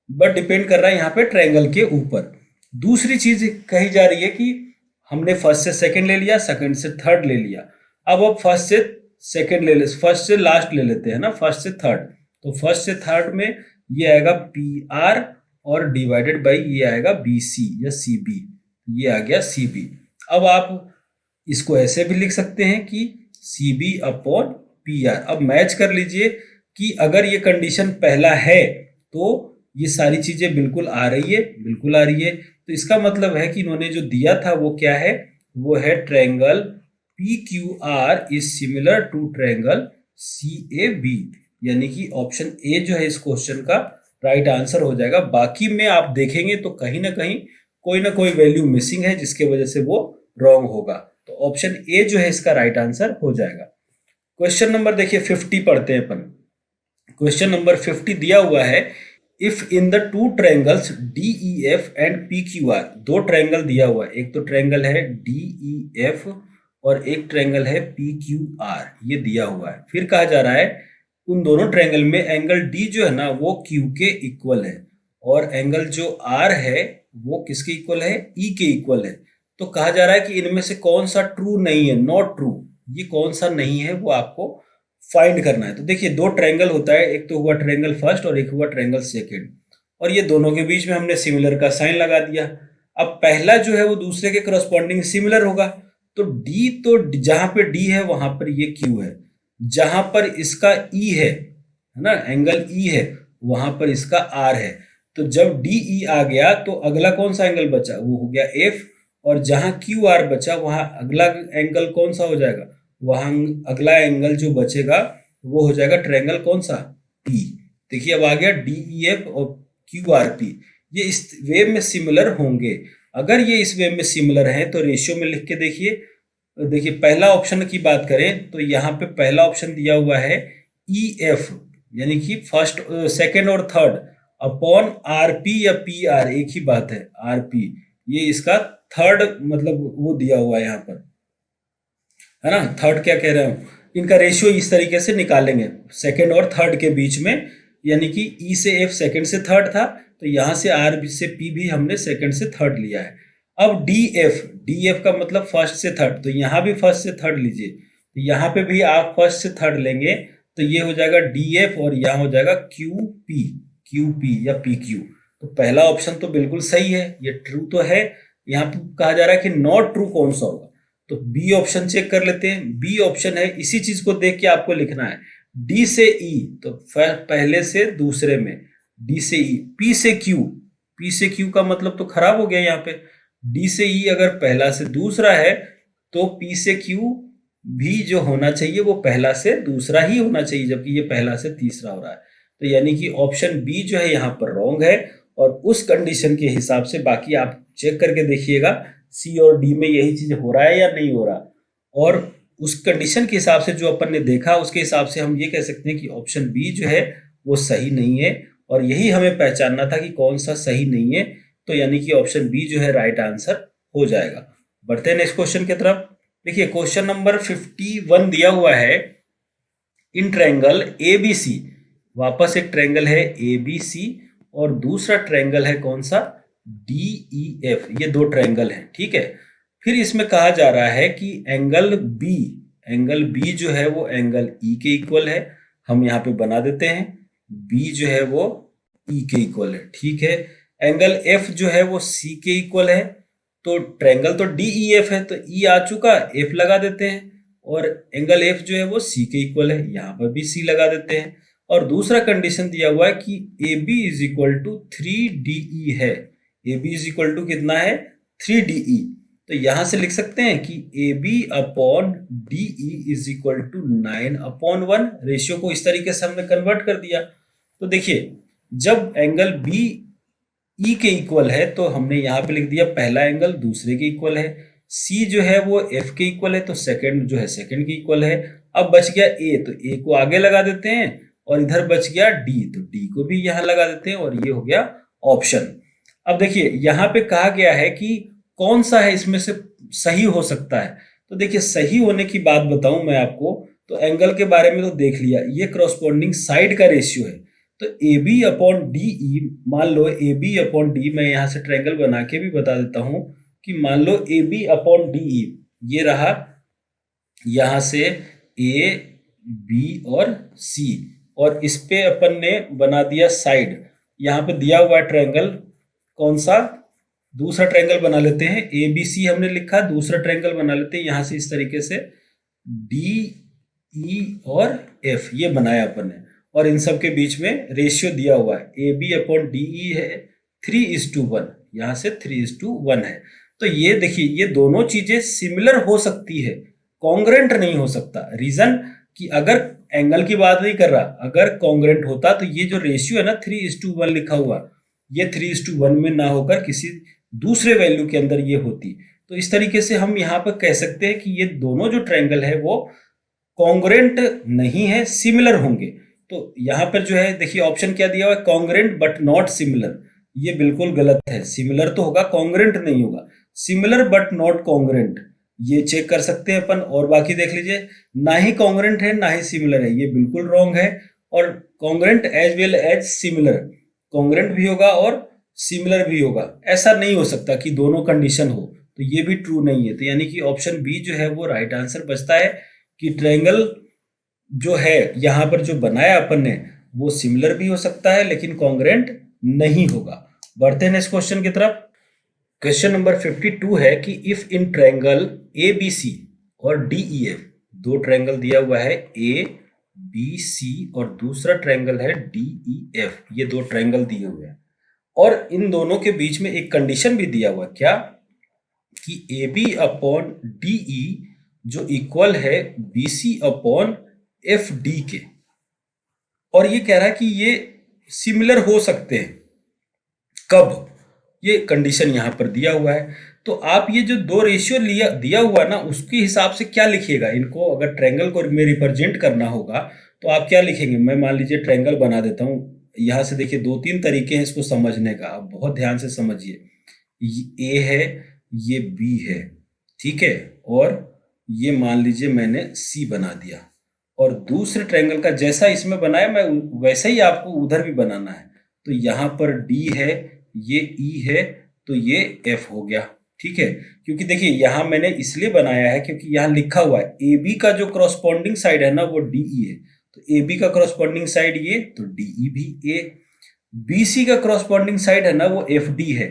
[SPEAKER 1] but depend कर रहा है यहाँ पे ट्रायंगल के ऊपर। दूसरी चीज कही जा रही है कि हमने फर्स्ट से सेकंड ले लिया, सेकंड से थर्ड ले लिया, अब फर्स्ट से सेकंड ले ले, फर्स्ट से लास्ट ले लेते हैं ना, फर्स्ट से थर्ड। तो फर्स्ट से थर्ड में ये आएगा पी आर और डिवाइडेड बाई ये आएगा बी सी या सी बी, ये आ गया सी बी। अब आप इसको ऐसे भी लिख सकते हैं कि C B upon P R. अब मैच कर लीजिए कि अगर ये कंडीशन पहला है तो ये सारी चीजें बिल्कुल आ रही है, बिल्कुल आ रही है। तो इसका मतलब है कि इन्होंने जो दिया था वो क्या है, वो है triangle P Q R is similar to triangle C A B, यानी कि ऑप्शन ए जो है इस क्वेश्चन का राइट आंसर हो जाएगा। बाकी में आप देखेंगे तो कहीं ना कोई वैल्यू मिसिंग है जिसके वजह से वो रॉन्ग होगा। तो ऑप्शन ए जो है इसका राइट आंसर हो जाएगा। क्वेश्चन नंबर देखिए 50 पढ़ते हैं अपन। क्वेश्चन नंबर 50 दिया हुआ है, if in the two triangles D E F and P Q are. दो ट्रायंगल दिया हुआ है, एक तो ट्रायंगल है डी ई एफ और एक ट्रायंगल है पी क्यू आर, ये दिया हुआ है। फिर कहा जा रहा है उन दोनों ट्रायंगल में एंगल डी जो है ना वो क्यू के इक्वल है और एंगल जो आर है वो किसके इक्वल है, ई के इक्वल है। तो कहा जा रहा है कि इनमें से कौन सा ट्रू नहीं है, नॉट ट्रू, ये कौन सा नहीं है वो आपको फाइंड करना है। तो देखिए दो ट्रायंगल होता है, एक तो हुआ ट्रायंगल फर्स्ट और एक हुआ ट्रायंगल सेकंड, और ये दोनों के बीच में हमने सिमिलर का साइन लगा दिया। अब पहला जो है वो दूसरे के करस्पॉन्डिंग सिमिलर होगा, तो डी, तो जहां पे डी है वहां पर ये क्यू है, जहां पर इसका ई है ना, एंगल ई है, वहां पर इसका आर है। तो जब डी ई आ गया तो अगला कौन सा एंगल बचा, वो हो गया एफ, और जहां क्यू आर बचा वहां अगला एंगल कौन सा हो जाएगा, वहां अगला एंगल जो बचेगा वो हो जाएगा ट्रायंगल कौन सा, पी। देखिए अब आ गया डी ई एफ और क्यू आर पी, ये इस वे में सिमिलर होंगे। अगर ये इस वे में सिमिलर है तो रेशियो में लिख के देखिए। देखिए पहला ऑप्शन की बात करें तो यहाँ पे पहला ऑप्शन दिया हुआ है ई एफ, यानी कि फर्स्ट सेकंड और थर्ड अपॉन आर पी या पी आर, एक ही बात है, आर पी, ये इसका थर्ड मतलब वो दिया हुआ है यहाँ पर, है ना। थर्ड क्या कह रहे हूँ, इनका रेशियो इस तरीके से निकालेंगे सेकंड और थर्ड के बीच में, यानी कि ई से एफ सेकंड से थर्ड था तो यहाँ से आर से पी भी हमने सेकंड से थर्ड लिया है। अब डी एफ का मतलब फर्स्ट से थर्ड, तो यहाँ भी फर्स्ट से थर्ड लीजिए, तो यहाँ पे भी आप फर्स्ट से थर्ड लेंगे तो ये हो जाएगा डी एफ और यहाँ हो जाएगा क्यू पी या पी क्यू। तो पहला ऑप्शन तो बिल्कुल सही है, ये ट्रू तो है। यहाँ पे कहा जा रहा है कि नॉट ट्रू कौन सा होगा, तो बी ऑप्शन चेक कर लेते हैं। बी ऑप्शन है, इसी चीज को देख के आपको लिखना है। डी से ई, तो पहले से दूसरे में, डी से ई। पी से क्यू, पी से क्यू का मतलब तो खराब हो गया यहाँ पे। डी से ई अगर पहला से दूसरा है तो पी से क्यू भी जो होना चाहिए वो पहला से दूसरा ही होना चाहिए, जबकि ये पहला से तीसरा हो रहा है। तो यानी कि ऑप्शन बी जो है यहाँ पर रॉन्ग है। और उस कंडीशन के हिसाब से बाकी आप चेक करके देखिएगा सी और डी में यही चीज हो रहा है या नहीं हो रहा। और उस कंडीशन के हिसाब से जो अपन ने देखा उसके हिसाब से हम ये कह सकते हैं कि ऑप्शन बी जो है वो सही नहीं है। और यही हमें पहचानना था कि कौन सा सही नहीं है, तो यानी कि ऑप्शन बी जो है राइट आंसर हो जाएगा। बढ़ते हैं नेक्स्ट क्वेश्चन की तरफ। देखिए क्वेश्चन नंबर 51 दिया हुआ है, इन ट्रायंगल एबीसी, वापस एक ट्रायंगल है एबीसी और दूसरा ट्रायंगल है कौन सा, डीईएफ। ये दो ट्रायंगल हैं, ठीक है। फिर इसमें कहा जा रहा है कि एंगल बी जो है वो एंगल ई के इक्वल है। हम यहाँ पे बना देते हैं, बी जो है वो ई के इक्वल है, ठीक है। एंगल एफ जो है वो सी के इक्वल है। तो ट्रायंगल तो डीईएफ है, तो ई आ चुका, एफ लगा देते हैं। और एंगल एफ जो है वो सी के इक्वल है, यहाँ पर भी सी लगा देते हैं। और दूसरा कंडीशन दिया हुआ है कि A B is equal to 3DE है। A B is equal to कितना है, 3DE। तो यहां से लिख सकते हैं कि A B upon D E is equal to 9/1। Ratio को इस तरीके से हमने कन्वर्ट कर दिया। तो देखिए जब एंगल बी ई के इक्वल है तो हमने यहाँ पे लिख दिया पहला एंगल दूसरे के इक्वल है। सी जो है वो एफ के इक्वल है, तो सेकंड जो है सेकंड के इक्वल है। अब बच गया ए, तो ए को आगे लगा देते हैं। और इधर बच गया डी, तो डी को भी यहां लगा देते हैं। और ये हो गया ऑप्शन। अब देखिए यहाँ पे कहा गया है कि कौन सा है इसमें से सही हो सकता है। तो देखिए सही होने की बात बताऊं मैं आपको, तो एंगल के बारे में तो देख लिया, ये करस्पॉन्डिंग साइड का रेशियो है। तो A B upon D E, मान लो ए बी अपॉन डी, मैं यहां से ट्रायंगल बना के भी बता देता हूं कि मान लो A B upon D E, ये रहा यहां से ए बी और सी, और इस पे अपन ने बना दिया साइड। यहाँ पे दिया हुआ ट्रायंगल कौन सा, दूसरा ट्रायंगल बना लेते हैं। ए बी सी हमने लिखा, दूसरा ट्रायंगल बना लेते हैं यहाँ से इस तरीके से, डी ई और एफ, ये बनाया अपन ने। और इन सब के बीच में रेशियो दिया हुआ है, A B upon D E है 3:1, यहाँ से 3:1 है। तो ये देखिए ये दोनों चीजें सिमिलर हो सकती है, कॉन्ग्रेंट नहीं हो सकता। रीजन कि अगर एंगल की बात नहीं कर रहा, अगर कॉन्ग्रेंट होता तो ये जो रेशियो है ना 3:1 लिखा हुआ, ये 3:1 में ना होकर किसी दूसरे वैल्यू के अंदर ये होती। तो इस तरीके से हम यहाँ पर कह सकते हैं कि ये दोनों जो ट्रायंगल है वो कॉन्ग्रेंट नहीं है, सिमिलर होंगे। तो यहाँ पर जो है देखिए ऑप्शन क्या दिया हुआ है, कॉन्ग्रेंट बट नॉट सिमिलर। ये बिल्कुल गलत है, सिमिलर तो होगा, कॉन्ग्रेंट नहीं होगा। सिमिलर बट नॉट कॉन्ग्रेंट, ये चेक कर सकते हैं अपन। और बाकी देख लीजिए, ना ही कॉन्ग्रेंट है ना ही सिमिलर है, ये बिल्कुल रॉन्ग है। और congruent as well as similar, congruent भी होगा और सिमिलर भी होगा, ऐसा नहीं हो सकता कि दोनों कंडीशन हो, तो ये भी ट्रू नहीं है। तो यानी कि ऑप्शन बी जो है वो राइट आंसर बचता है कि ट्रायंगल जो है यहाँ पर जो बनाया अपन ने वो सिमिलर भी हो सकता है लेकिन कॉन्ग्रेंट नहीं होगा। बढ़ते हैं नेक्स्ट क्वेश्चन की तरफ। क्वेश्चन नंबर 52 है कि if in triangle A B C और डी ई एफ, दो ट्रायंगल दिया हुआ है ए बी सी और दूसरा ट्रायंगल है डी ई एफ, ये दो ट्रायंगल दिए हुए हैं। और इन दोनों के बीच में एक कंडीशन भी दिया हुआ है, क्या कि A B upon D E जो इक्वल है B C upon F D के। और ये कह रहा है कि ये सिमिलर हो सकते हैं, कब, ये कंडीशन यहां पर दिया हुआ है। तो आप ये जो दो रेशियो लिया दिया हुआ ना उसके हिसाब से क्या लिखिएगा, इनको अगर ट्रायंगल को में रिप्रेजेंट करना होगा तो आप क्या लिखेंगे। मैं मान लीजिए ट्रायंगल बना देता हूं, यहां से देखिए 2-3 तरीके हैं इसको समझने का, आप बहुत ध्यान से समझिए। ये ए है, ये बी है, ठीक है, और ये मान लीजिए मैंने सी बना दिया। और दूसरे ट्रायंगल का जैसा इसमें बनाया मैं वैसा ही आपको उधर भी बनाना है। तो यहाँ पर डी है, ये ई है, तो ये एफ हो गया, ठीक है। क्योंकि देखिए यहाँ मैंने इसलिए बनाया है क्योंकि यहाँ लिखा हुआ है ए बी का जो करस्पॉन्डिंग साइड है ना वो डी ई है, तो ए बी का करस्पॉन्डिंग साइड ये, तो डी ई भी ए। बी सी का करस्पॉन्डिंग साइड है ना वो एफ डी है,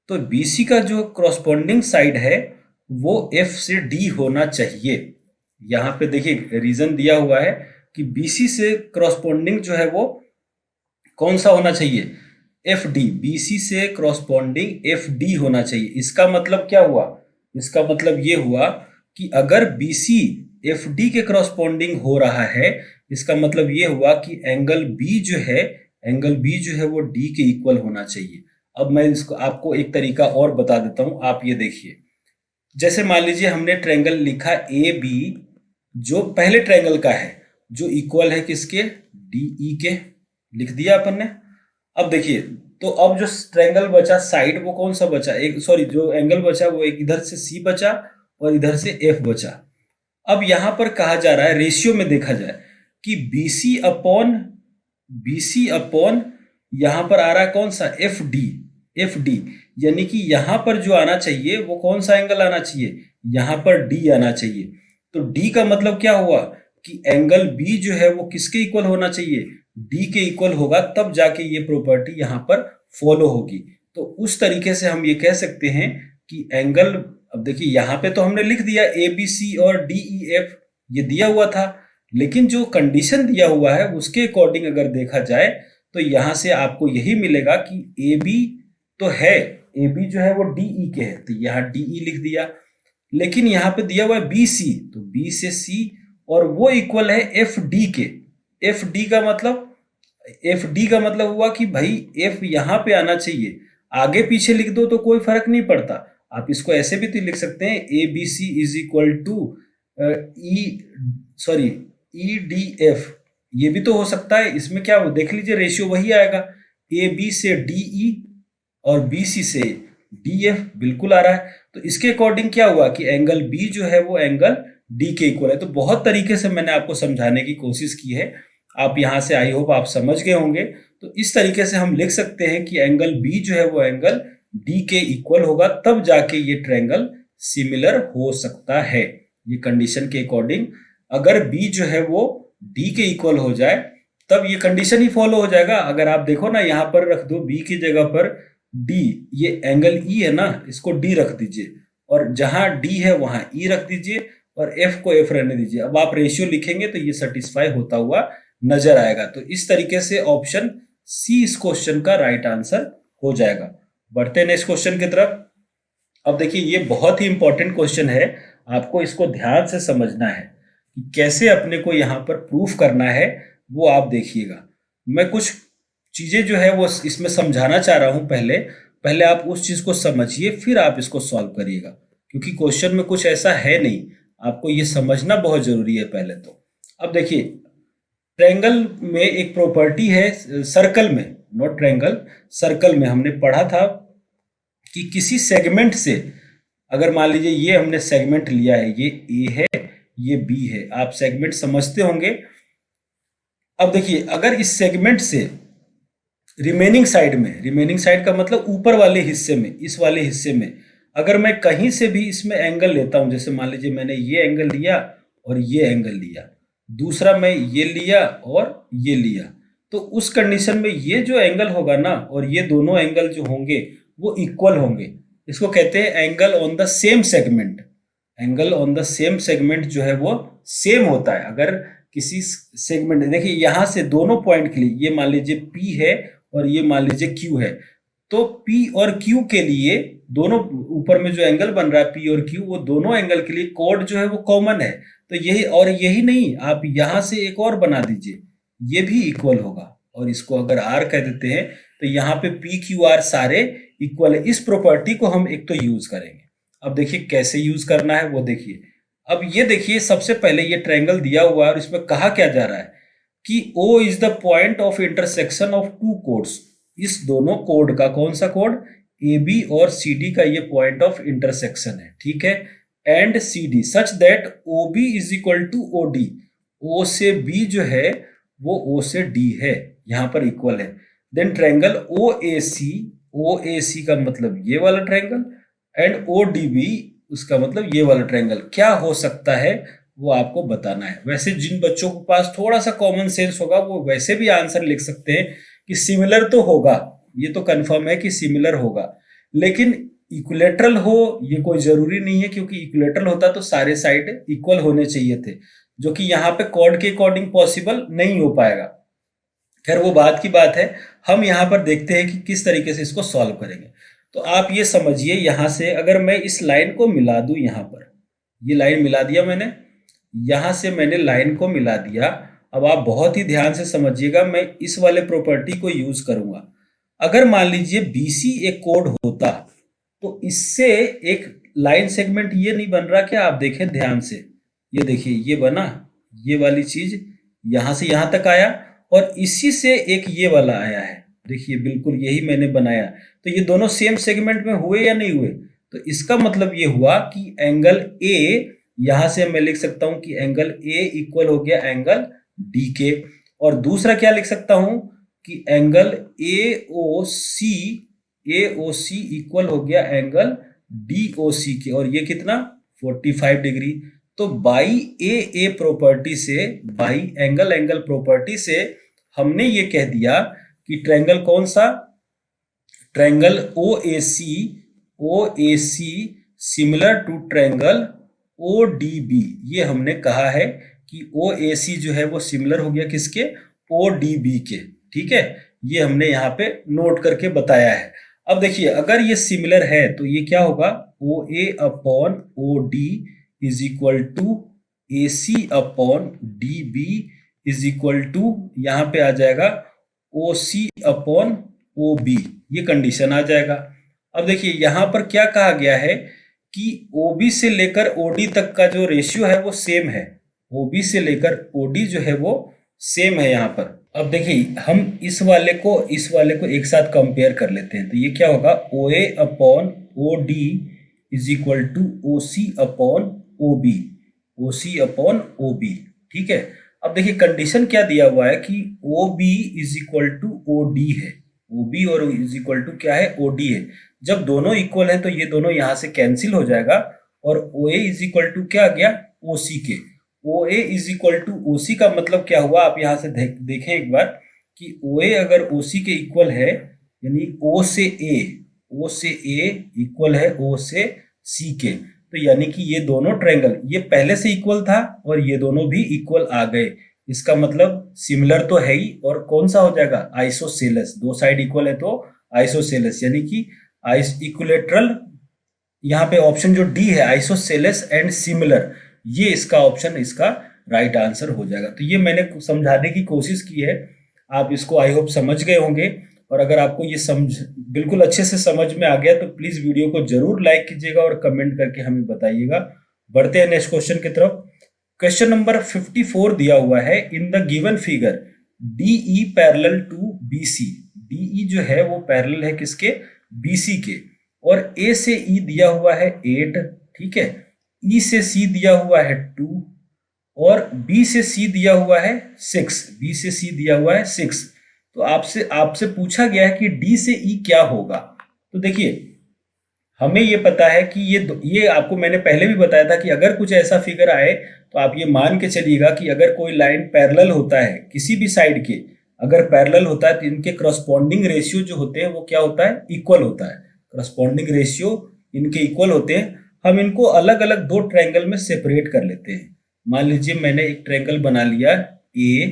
[SPEAKER 2] तो BC का जो क्रॉसपोंडिंग साइड है वो F से D होना चाहिए। यहाँ पे देखिए रीजन दिया हुआ है कि BC से क्रॉसपोंडिंग जो है वो कौन सा होना चाहिए, FD। BC से क्रॉसपोंडिंग FD होना चाहिए। इसका मतलब क्या हुआ, इसका मतलब ये हुआ कि अगर BC FD के क्रॉसपोंडिंग हो रहा है, इसका मतलब ये हुआ कि एंगल B जो है, एंगल B जो है वो D के इक्वल होना चाहिए। अब मैं इसको आपको एक तरीका और बता देता हूं, आप ये देखिए। जैसे मान लीजिए हमने ट्रायंगल लिखा AB जो पहले ट्रायंगल का है, जो इक्वल है किसके, DE के, लिख दिया अपन ने। अब देखिए, तो अब जो ट्रायंगल बचा साइड वो कौन सा बचा, एक सॉरी जो एंगल बचा वो एक इधर से C बचा और इधर से F बचा। अब यहां पर कहा जा रहा है, रेशियो में देखा जाए कि BC अपॉन यहां पर आ रहा है कौन सा, FD। यानी कि यहां पर जो आना चाहिए वो कौन सा एंगल आना चाहिए, यहां पर D आना चाहिए। तो D का मतलब क्या हुआ कि एंगल B जो है वो किसके इक्वल होना चाहिए, D के इक्वल होगा, तब जाके ये प्रॉपर्टी यहां पर फॉलो होगी। तो उस तरीके से हम ये कह सकते हैं कि एंगल, अब देखिए यहां पे तो हमने लिख दिया ABC और DEF, ये दिया हुआ था, लेकिन जो कंडीशन दिया हुआ है उसके अकॉर्डिंग अगर देखा जाए तो यहां से आपको यही मिलेगा कि AB तो है, AB जो है वो DE के है, तो यहाँ DE लिख दिया। लेकिन यहाँ पे दिया हुआ है BC, तो B से C और वो इक्वल है FD के। FD का मतलब हुआ कि भाई F यहाँ पे आना चाहिए, आगे पीछे लिख दो तो कोई फर्क नहीं पड़ता। आप इसको ऐसे भी तो लिख सकते हैं, ABC is equal to EDF, ये भी तो हो सकता है। इसमें क्या हो, देख लीजिए रेशियो वही आएगा, AB से DE और BC से DF बिल्कुल आ रहा है। तो इसके अकॉर्डिंग क्या हुआ कि एंगल B जो है वो एंगल D के इक्वल है। तो बहुत तरीके से मैंने आपको समझाने की कोशिश की है, आप यहां से आई होप आप समझ गए होंगे। तो इस तरीके से हम लिख सकते हैं कि एंगल B जो है वो एंगल D के इक्वल होगा, तब जाके ये ट्रायंगल सिमिलर हो सकता है। ये कंडीशन के अकॉर्डिंग अगर B जो है वो D के इक्वल हो जाए तब ये कंडीशन ही फॉलो हो जाएगा। अगर आप देखो ना, यहां पर रख दो B की जगह पर D, ये एंगल E है ना, इसको D रख दीजिए, और जहां D है वहां E रख दीजिए और F को F रहने दीजिए। अब आप रेशियो लिखेंगे तो ये सेटिस्फाई होता हुआ नजर आएगा। तो इस तरीके से ऑप्शन C इस क्वेश्चन का राइट आंसर हो जाएगा। बढ़ते हैं नेक्स्ट क्वेश्चन की तरफ। अब देखिए ये बहुत ही इंपॉर्टेंट क्वेश्चन है, आपको इसको ध्यान से समझना है कि कैसे अपने को यहाँ पर प्रूफ करना है, वो आप देखिएगा। मैं कुछ चीजें जो है वो इसमें समझाना चाह रहा हूं, पहले आप उस चीज को समझिए फिर आप इसको सॉल्व करिएगा, क्योंकि क्वेश्चन में कुछ ऐसा है नहीं, आपको ये समझना बहुत जरूरी है पहले तो। अब देखिए ट्रायंगल में एक प्रॉपर्टी है, सर्कल में, नॉट ट्रायंगल, सर्कल में हमने पढ़ा था कि किसी सेगमेंट से, अगर मान लीजिए ये हमने सेगमेंट लिया है, ये A है ये B है, आप सेगमेंट समझते होंगे। अब देखिए अगर इस सेगमेंट से रिमेनिंग साइड में, रिमेनिंग साइड का मतलब ऊपर वाले हिस्से में, इस वाले हिस्से में अगर मैं कहीं से भी इसमें एंगल लेता हूं, जैसे मान लीजिए मैंने ये एंगल लिया और ये एंगल लिया, दूसरा मैं ये लिया और ये लिया, तो उस कंडीशन में ये जो एंगल होगा ना और ये दोनों एंगल जो होंगे वो इक्वल होंगे। इसको कहते हैं angle on the same segment. Angle on the same segment जो है वो सेम होता है। अगर किसी सेगमेंट, देखिए यहां से दोनों पॉइंट के लिए, ये मान लीजिए P है और ये मान लीजिए Q है, तो P और Q के लिए दोनों ऊपर में जो एंगल बन रहा है P और Q, वो दोनों एंगल के लिए कोड जो है वो कॉमन है। तो यही, और यही नहीं, आप यहां से एक और बना दीजिए, ये भी इक्वल होगा, और इसको अगर R कह देते हैं तो यहाँ पे P Q R सारे इक्वल है। इस प्रॉपर्टी को हम एक तो यूज करेंगे। अब देखिए कैसे यूज करना है वो देखिए। अब ये देखिए सबसे पहले ये ट्रायंगल दिया हुआ है और इसमें कहा क्या जा रहा है कि O is the point of intersection of two chords. इस दोनों कोड का, कौन सा कोड, AB और CD का ये पॉइंट ऑफ इंटरसेक्शन है, ठीक है, and CD such that OB is equal to OD। O से B जो है वो O से D है, यहां पर इक्वल है। देन ट्रायंगल OAC का मतलब ये वाला ट्रायंगल, एंड ODB उसका मतलब ये वाला ट्रायंगल। क्या हो सकता है वो आपको बताना है। वैसे जिन बच्चों के पास थोड़ा सा कॉमन सेंस होगा वो वैसे भी आंसर लिख सकते हैं कि सिमिलर तो होगा, ये तो कंफर्म है कि सिमिलर होगा, लेकिन इक्विलेटरल हो ये कोई जरूरी नहीं है, क्योंकि इक्विलेटरल होता तो सारे साइड इक्वल होने चाहिए थे, जो कि यहाँ पे कॉर्ड के अकॉर्डिंग पॉसिबल नहीं हो पाएगा। खैर वो बात की बात है, हम यहाँ पर देखते हैं कि किस तरीके से इसको सॉल्व करेंगे। तो आप ये समझिए, यहाँ से अगर मैं इस लाइन को मिला दूं, यहाँ पर ये लाइन मिला दिया मैंने, यहाँ से मैंने लाइन को मिला दिया। अब आप बहुत ही ध्यान से समझिएगा, मैं इस वाले प्रॉपर्टी को यूज करूंगा। अगर मान लीजिए BC एक कोड होता तो इससे एक लाइन सेगमेंट ये नहीं बन रहा क्या? आप देखें ध्यान से, ये देखिए ये बना, ये वाली चीज यहां से यहां तक आया और इसी से एक ये वाला आया है, देखिए बिल्कुल यही मैंने बनाया। तो ये दोनों सेम सेगमेंट में हुए या नहीं हुए? तो इसका मतलब ये हुआ कि एंगल A, यहां से मैं लिख सकता हूं कि एंगल A इक्वल हो गया एंगल D के। और दूसरा क्या लिख सकता हूं कि एंगल AOC इक्वल हो गया एंगल DOC के, और ये कितना 45 डिग्री। तो बाई ए प्रॉपर्टी से, बाई एंगल प्रॉपर्टी से हमने ये कह दिया कि ट्रायंगल कौन सा, triangle OAC similar to triangle ODB। ये हमने कहा है कि OAC जो है वो सिमिलर हो गया किसके, ODB के। ठीक है, ये हमने यहाँ पे नोट करके बताया है। अब देखिए अगर ये सिमिलर है तो ये क्या होगा, OA upon OD is equal to AC upon DB is equal to, यहाँ पे आ जाएगा OC अपॉन OB, ये कंडीशन आ जाएगा। अब देखिए यहाँ पर क्या कहा गया है कि OB से लेकर OD तक का जो रेशियो है वो सेम है, OB से लेकर OD जो है वो सेम है यहाँ पर। अब देखिए हम इस वाले को एक साथ कंपेयर कर लेते हैं, तो ये क्या होगा, OA upon OD is equal to OC upon OB, OC upon OB। ठीक है, अब देखिए कंडीशन क्या दिया हुआ है कि OB is equal to OD है, OB और इज इक्वल टू क्या है, OD है। जब दोनों इक्वल है तो ये दोनों यहां से कैंसिल हो जाएगा और OA इज इक्वल टू क्या आ गया, OC के। OA is equal to OC का मतलब क्या हुआ, आप यहां से देखें एक बार कि OA अगर OC के इक्वल है, यानी O से A इक्वल है O से C के, तो यानी कि ये दोनों ट्रायंगल ये पहले से इक्वल था और ये दोनों भी इक्वल आ गए। इसका मतलब सिमिलर तो है ही, और कौन सा हो जाएगा, आइसोसेलेस। दो साइड इक्वल है तो आइसोसेलेस, यानी कि इक्विलेटरल। यहाँ पे ऑप्शन जो डी है, आइसोसेलेस एंड सिमिलर, ये इसका ऑप्शन, इसका राइट आंसर हो जाएगा। तो ये मैंने समझाने की कोशिश की है, आप इसको आई होप समझ गए होंगे। और अगर आपको ये बिल्कुल अच्छे से समझ में आ गया तो प्लीज वीडियो को जरूर लाइक कीजिएगा और कमेंट करके हमें बताइएगा। बढ़ते हैं नेक्स्ट क्वेश्चन की तरफ। क्वेश्चन नंबर 54 दिया हुआ है, in the given figure DE parallel to BC। DE जो है वो पैरेलल है किसके, BC के, और A से E दिया हुआ है 8, ठीक है, E से C दिया हुआ है 2 और B से C दिया हुआ है 6, B से C दिया हुआ है 6। तो आपसे पूछा गया है कि D से E क्या होगा। तो देखिए हमें ये पता है कि ये आपको मैंने पहले भी बताया था कि अगर कुछ ऐसा फिगर आए तो आप ये मान के चलिएगा कि अगर कोई लाइन पैरेलल होता है किसी भी साइड के, अगर पैरेलल होता है तो इनके करस्पॉन्डिंग रेशियो जो होते हैं वो क्या होता है, इक्वल होता है। करस्पॉन्डिंग रेशियो इनके इक्वल होते हैं। हम इनको अलग अलग दो ट्रायंगल में सेपरेट कर लेते हैं। मान लीजिए मैंने एक ट्रायंगल बना लिया A,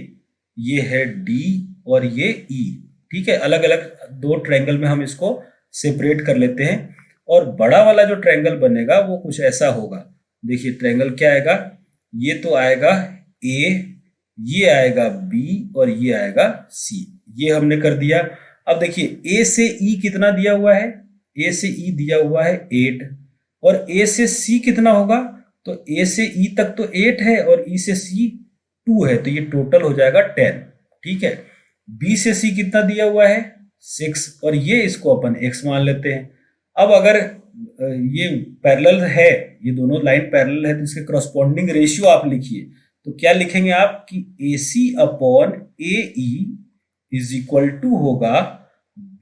[SPEAKER 2] ये है D और ये E, ठीक है। अलग अलग दो ट्रायंगल में हम इसको सेपरेट कर लेते हैं और बड़ा वाला जो ट्रायंगल बनेगा वो कुछ ऐसा होगा। देखिए ट्रायंगल क्या आएगा, ये तो आएगा A, ये आएगा B और ये आएगा C। ये हमने कर दिया। अब देखिए A से E कितना दिया हुआ है, A से E दिया हुआ है 8 और A से C कितना होगा, तो A से E तक तो 8 है और E से C 2 है, तो ये टोटल हो जाएगा 10, ठीक है। B से C कितना दिया हुआ है 6 और ये इसको अपन x मान लेते हैं। अब अगर ये पैरेलल है, ये दोनों लाइन पैरेलल है तो इसके करस्पॉन्डिंग रेशियो आप लिखिए। तो क्या लिखेंगे आप कि AC upon AE is equal to होगा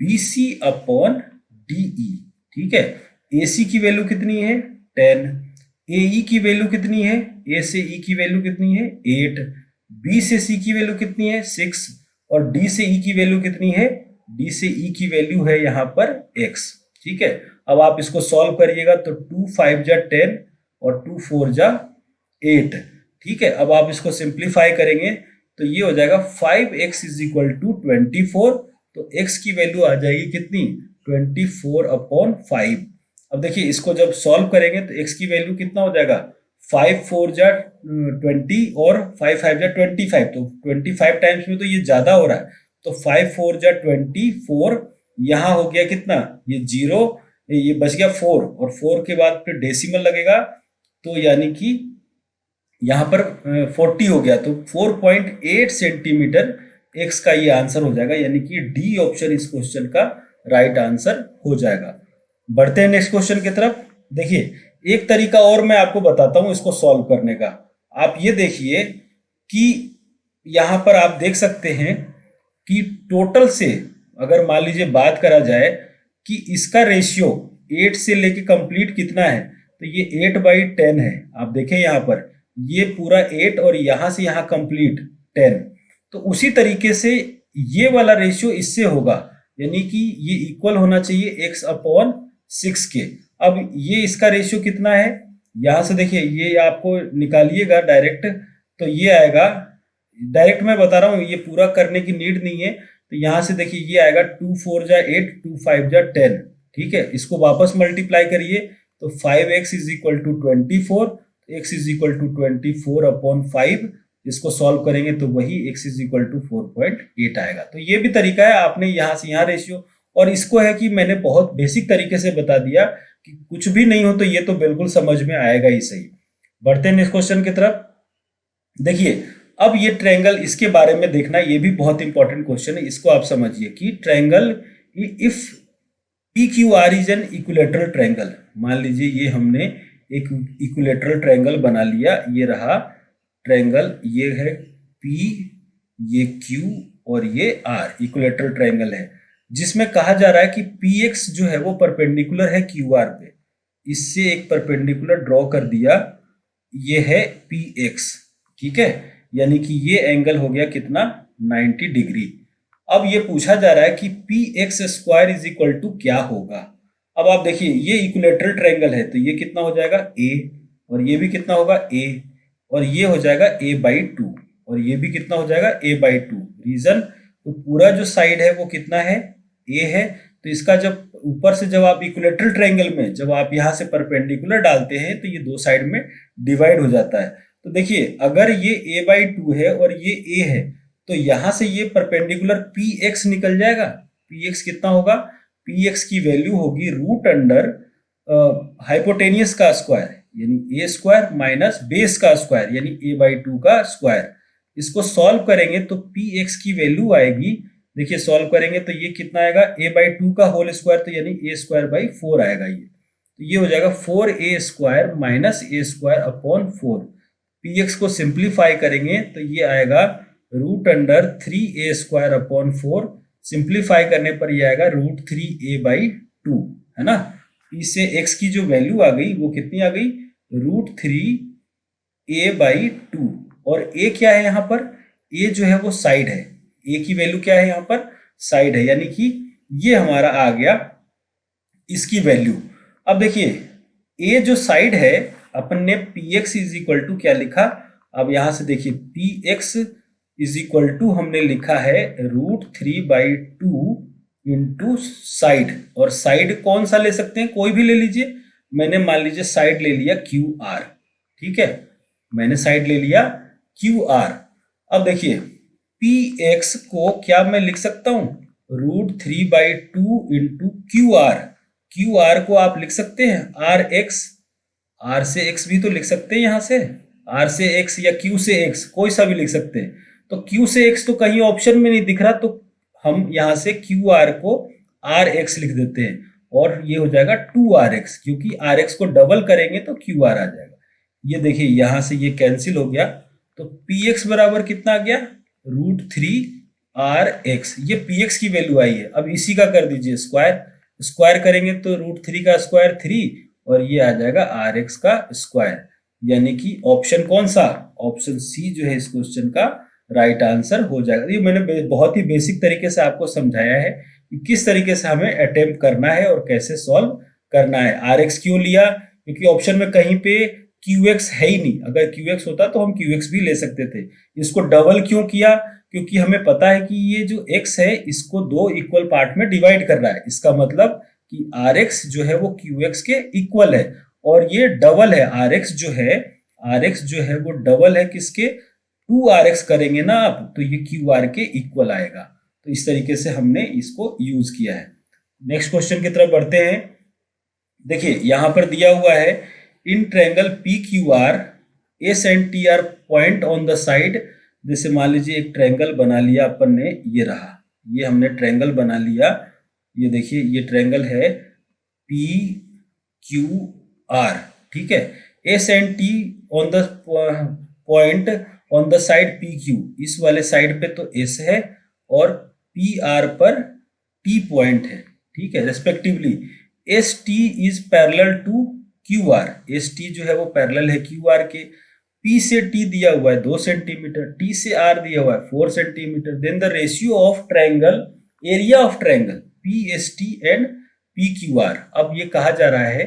[SPEAKER 2] BC अपॉन DE, ठीक है। AC की वैल्यू कितनी है 10, AE की वैल्यू कितनी है, A से E की वैल्यू कितनी है 8, B से C की वैल्यू कितनी है 6 और D से E की वैल्यू कितनी है, D से E की वैल्यू है यहाँ पर x। ठीक है। अब आप इसको सॉल्व करिएगा तो 2 5 जा 10 और 2 4 जा 8। ठीक है, अब आप इसको सिंप्लीफाई करेंगे तो ये हो जाएगा 5x इज इक्वल टू 24। तो x की वैल्यू आ जाएगी कितनी, 24/5। अब देखिए इसको जब सॉल्व करेंगे तो x की वैल्यू कितना हो जाएगा, 5 4 जा 20 और 5 5 जा 25। तो 25 टाइम्स में तो ये ज्यादा हो रहा है, तो 5 4 जा 24। यहाँ हो गया कितना, ये 0, ये बच गया 4 और 4 के बाद फिर डेसिमल लगेगा, तो यानी कि यहाँ पर 40 हो गया। तो 4.8 सेंटीमीटर एक्स का ये आंसर हो जाएगा, यानी कि डी ऑप्शन इस क्वेश्चन का राइट आंसर हो जाएगा। बढ़ते हैं नेक्स्ट क्वेश्चन की तरफ। देखिए एक तरीका और मैं आपको बताता हूं इसको सॉल्व करने का। आप ये देखिए कि यहां पर आप देख सकते हैं कि टोटल से अगर मान लीजिए बात करा जाए कि इसका रेशियो 8 से लेके कंप्लीट कितना है, तो ये 8/10 है। आप देखें यहाँ पर ये पूरा 8 और यहां से यहां कंप्लीट 10। तो उसी तरीके से ये वाला रेशियो इससे होगा, यानी कि ये इक्वल होना चाहिए x/6 के। अब ये इसका रेशियो कितना है, यहां से देखिए ये आपको निकालिएगा डायरेक्ट, तो ये आएगा, डायरेक्ट मैं बता रहा हूं, ये पूरा करने की नीड नहीं है। तो यहां से देखिए ये आएगा 2 4 जा 8, 2 5 जा 10। ठीक है, इसको वापस मल्टीप्लाई करिए तो 5x is equal to 24, x is equal to 24/5। इसको सॉल्व करेंगे तो वही x इज इक्वल टू 4.8 आएगा। तो ये भी तरीका है, आपने यहां से यहां रेशियो, और इसको है कि मैंने बहुत बेसिक तरीके से बता दिया कि कुछ भी नहीं हो तो ये तो बिल्कुल समझ में आएगा ही सही। बढ़ते हैं नेक्स्ट क्वेश्चन की तरफ। देखिए अब ये ट्रायंगल, इसके बारे में देखना, ये भी बहुत इंपॉर्टेंट क्वेश्चन है। इसको आप समझिए कि triangle if PQR is an equilateral triangle. मान लीजिए ये हमने एक इक्विलेटरल ट्रायंगल बना लिया, ये रहा ट्रायंगल, ये है P, ये Q और ये R, इक्विलेटरल ट्रायंगल है, जिसमें कहा जा रहा है कि PX जो है वो परपेंडिकुलर है QR पे। इससे एक परपेंडिकुलर ड्रॉ कर दिया, ये है PX। ठीक है, यानी कि ये एंगल हो गया कितना, 90 डिग्री। अब ये पूछा जा रहा है कि PX² इज इक्वल टू क्या होगा। अब आप देखिए ये इक्विलेटरल ट्रायंगल है, तो ये कितना हो जाएगा A, और ये भी कितना होगा A, और ये हो जाएगा A/2, और ये भी कितना हो जाएगा A/2। रीजन, तो पूरा जो साइड है वो कितना है, A है। तो इसका जब ऊपर से जब आप इक्विलेटरल ट्रायंगल में जब आप यहाँ से परपेंडिकुलर डालते हैं तो ये दो साइड में डिवाइड हो जाता है। तो देखिए अगर ये A/2 है और ये A है, तो यहां से ये परपेंडिकुलर PX निकल जाएगा। PX कितना होगा, PX की वैल्यू होगी रूट अंडर हाइपोटेनियस का स्क्वायर, यानी A² माइनस बेस का स्क्वायर, यानी A/2 का स्क्वायर। इसको सॉल्व करेंगे तो PX की वैल्यू आएगी, देखिए सॉल्व करेंगे तो ये कितना आएगा, A/2 का होल स्क्वायर, तो यानी A²/4 आएगा ये। तो ये हो जाएगा 4A² माइनस A²/4। PX को सिंप्लीफाई करेंगे तो ये आएगा रूट अंडर 3A²/4। सिंप्लीफाई करने पर ये आएगा √3A/2, है ना। इससे x की जो वैल्यू आ गई वो कितनी आ गई, √3A/2। और a क्या है यहाँ पर, a जो है वो साइड है, a की वैल्यू क्या है यहाँ पर, साइड है, यानी कि ये हमारा आ गया इसकी वैल्यू। अब देखिए a जो साइड है, अपन ने PX इज इक्वल टू क्या लिखा, अब यहां से देखिए PX इज इक्वल टू हमने लिखा है √3/2 इंटू साइड। और साइड कौन सा ले सकते हैं, कोई भी ले लीजिए। मैंने मान लीजिए साइड ले लिया QR। ठीक है, मैंने साइड ले लिया QR। अब देखिए PX को क्या मैं लिख सकता हूं, √3/2 इंटू QR। QR को आप लिख सकते हैं RX, R से X भी तो लिख सकते हैं, यहां से R से X या Q से X, कोई सा भी लिख सकते हैं। तो Q से X तो कहीं ऑप्शन में नहीं दिख रहा, तो हम यहां से QR को RX लिख देते हैं, और ये हो जाएगा 2RX, क्योंकि RX को डबल करेंगे तो QR आ जाएगा। ये देखिए यहां से ये कैंसिल हो गया, तो PX बराबर कितना आ गया, √3RX। ये PX की वैल्यू आई है। अब इसी का कर दीजिए स्क्वायर, स्क्वायर करेंगे तो √3 का स्क्वायर 3, और ये आ जाएगा RX का स्क्वायर, यानी कि ऑप्शन कौन सा, ऑप्शन सी जो है इस क्वेश्चन का राइट आंसर हो जाएगा। ये मैंने बहुत ही बेसिक तरीके से आपको समझाया है, कि किस तरीके से हमें अटेम्प्ट करना है और कैसे सॉल्व करना है। आर एक्स क्यों लिया, क्योंकि ऑप्शन में कहीं पे क्यू एक्स है ही नहीं, अगर क्यू एक्स होता तो हम क्यू एक्स भी ले सकते थे। इसको डबल क्यों किया, क्योंकि हमें पता है कि ये जो x है इसको दो इक्वल पार्ट में डिवाइड कर रहा है, इसका मतलब कि आर एक्स जो है वो क्यू एक्स के इक्वल है, और ये डबल है आर एक्स जो है वो डबल है किसके, 2rx करेंगे ना आप तो ये QR के इक्वल आएगा। तो इस तरीके से हमने इसको यूज किया है। नेक्स्ट क्वेश्चन की तरफ बढ़ते हैं। देखिए यहां पर दिया हुआ है in triangle PQR S and T R point on the side. जैसे मान लीजिए एक ट्रायंगल बना लिया अपन ने, ये रहा, ये हमने ट्रायंगल बना लिया, ये देखिए ये ट्रायंगल है PQR, ठीक है। S and T on the point on the side PQ, इस वाले साइड पे तो S है और PR पर T पॉइंट है, ठीक है, respectively. ST is parallel to QR, ST जो है वो पैरेलल है QR के। P से T दिया हुआ है 2 सेंटीमीटर, T से R दिया हुआ है 4 centimetre. Then the ratio of triangle, area of triangle PST and PQR। अब ये कहा जा रहा है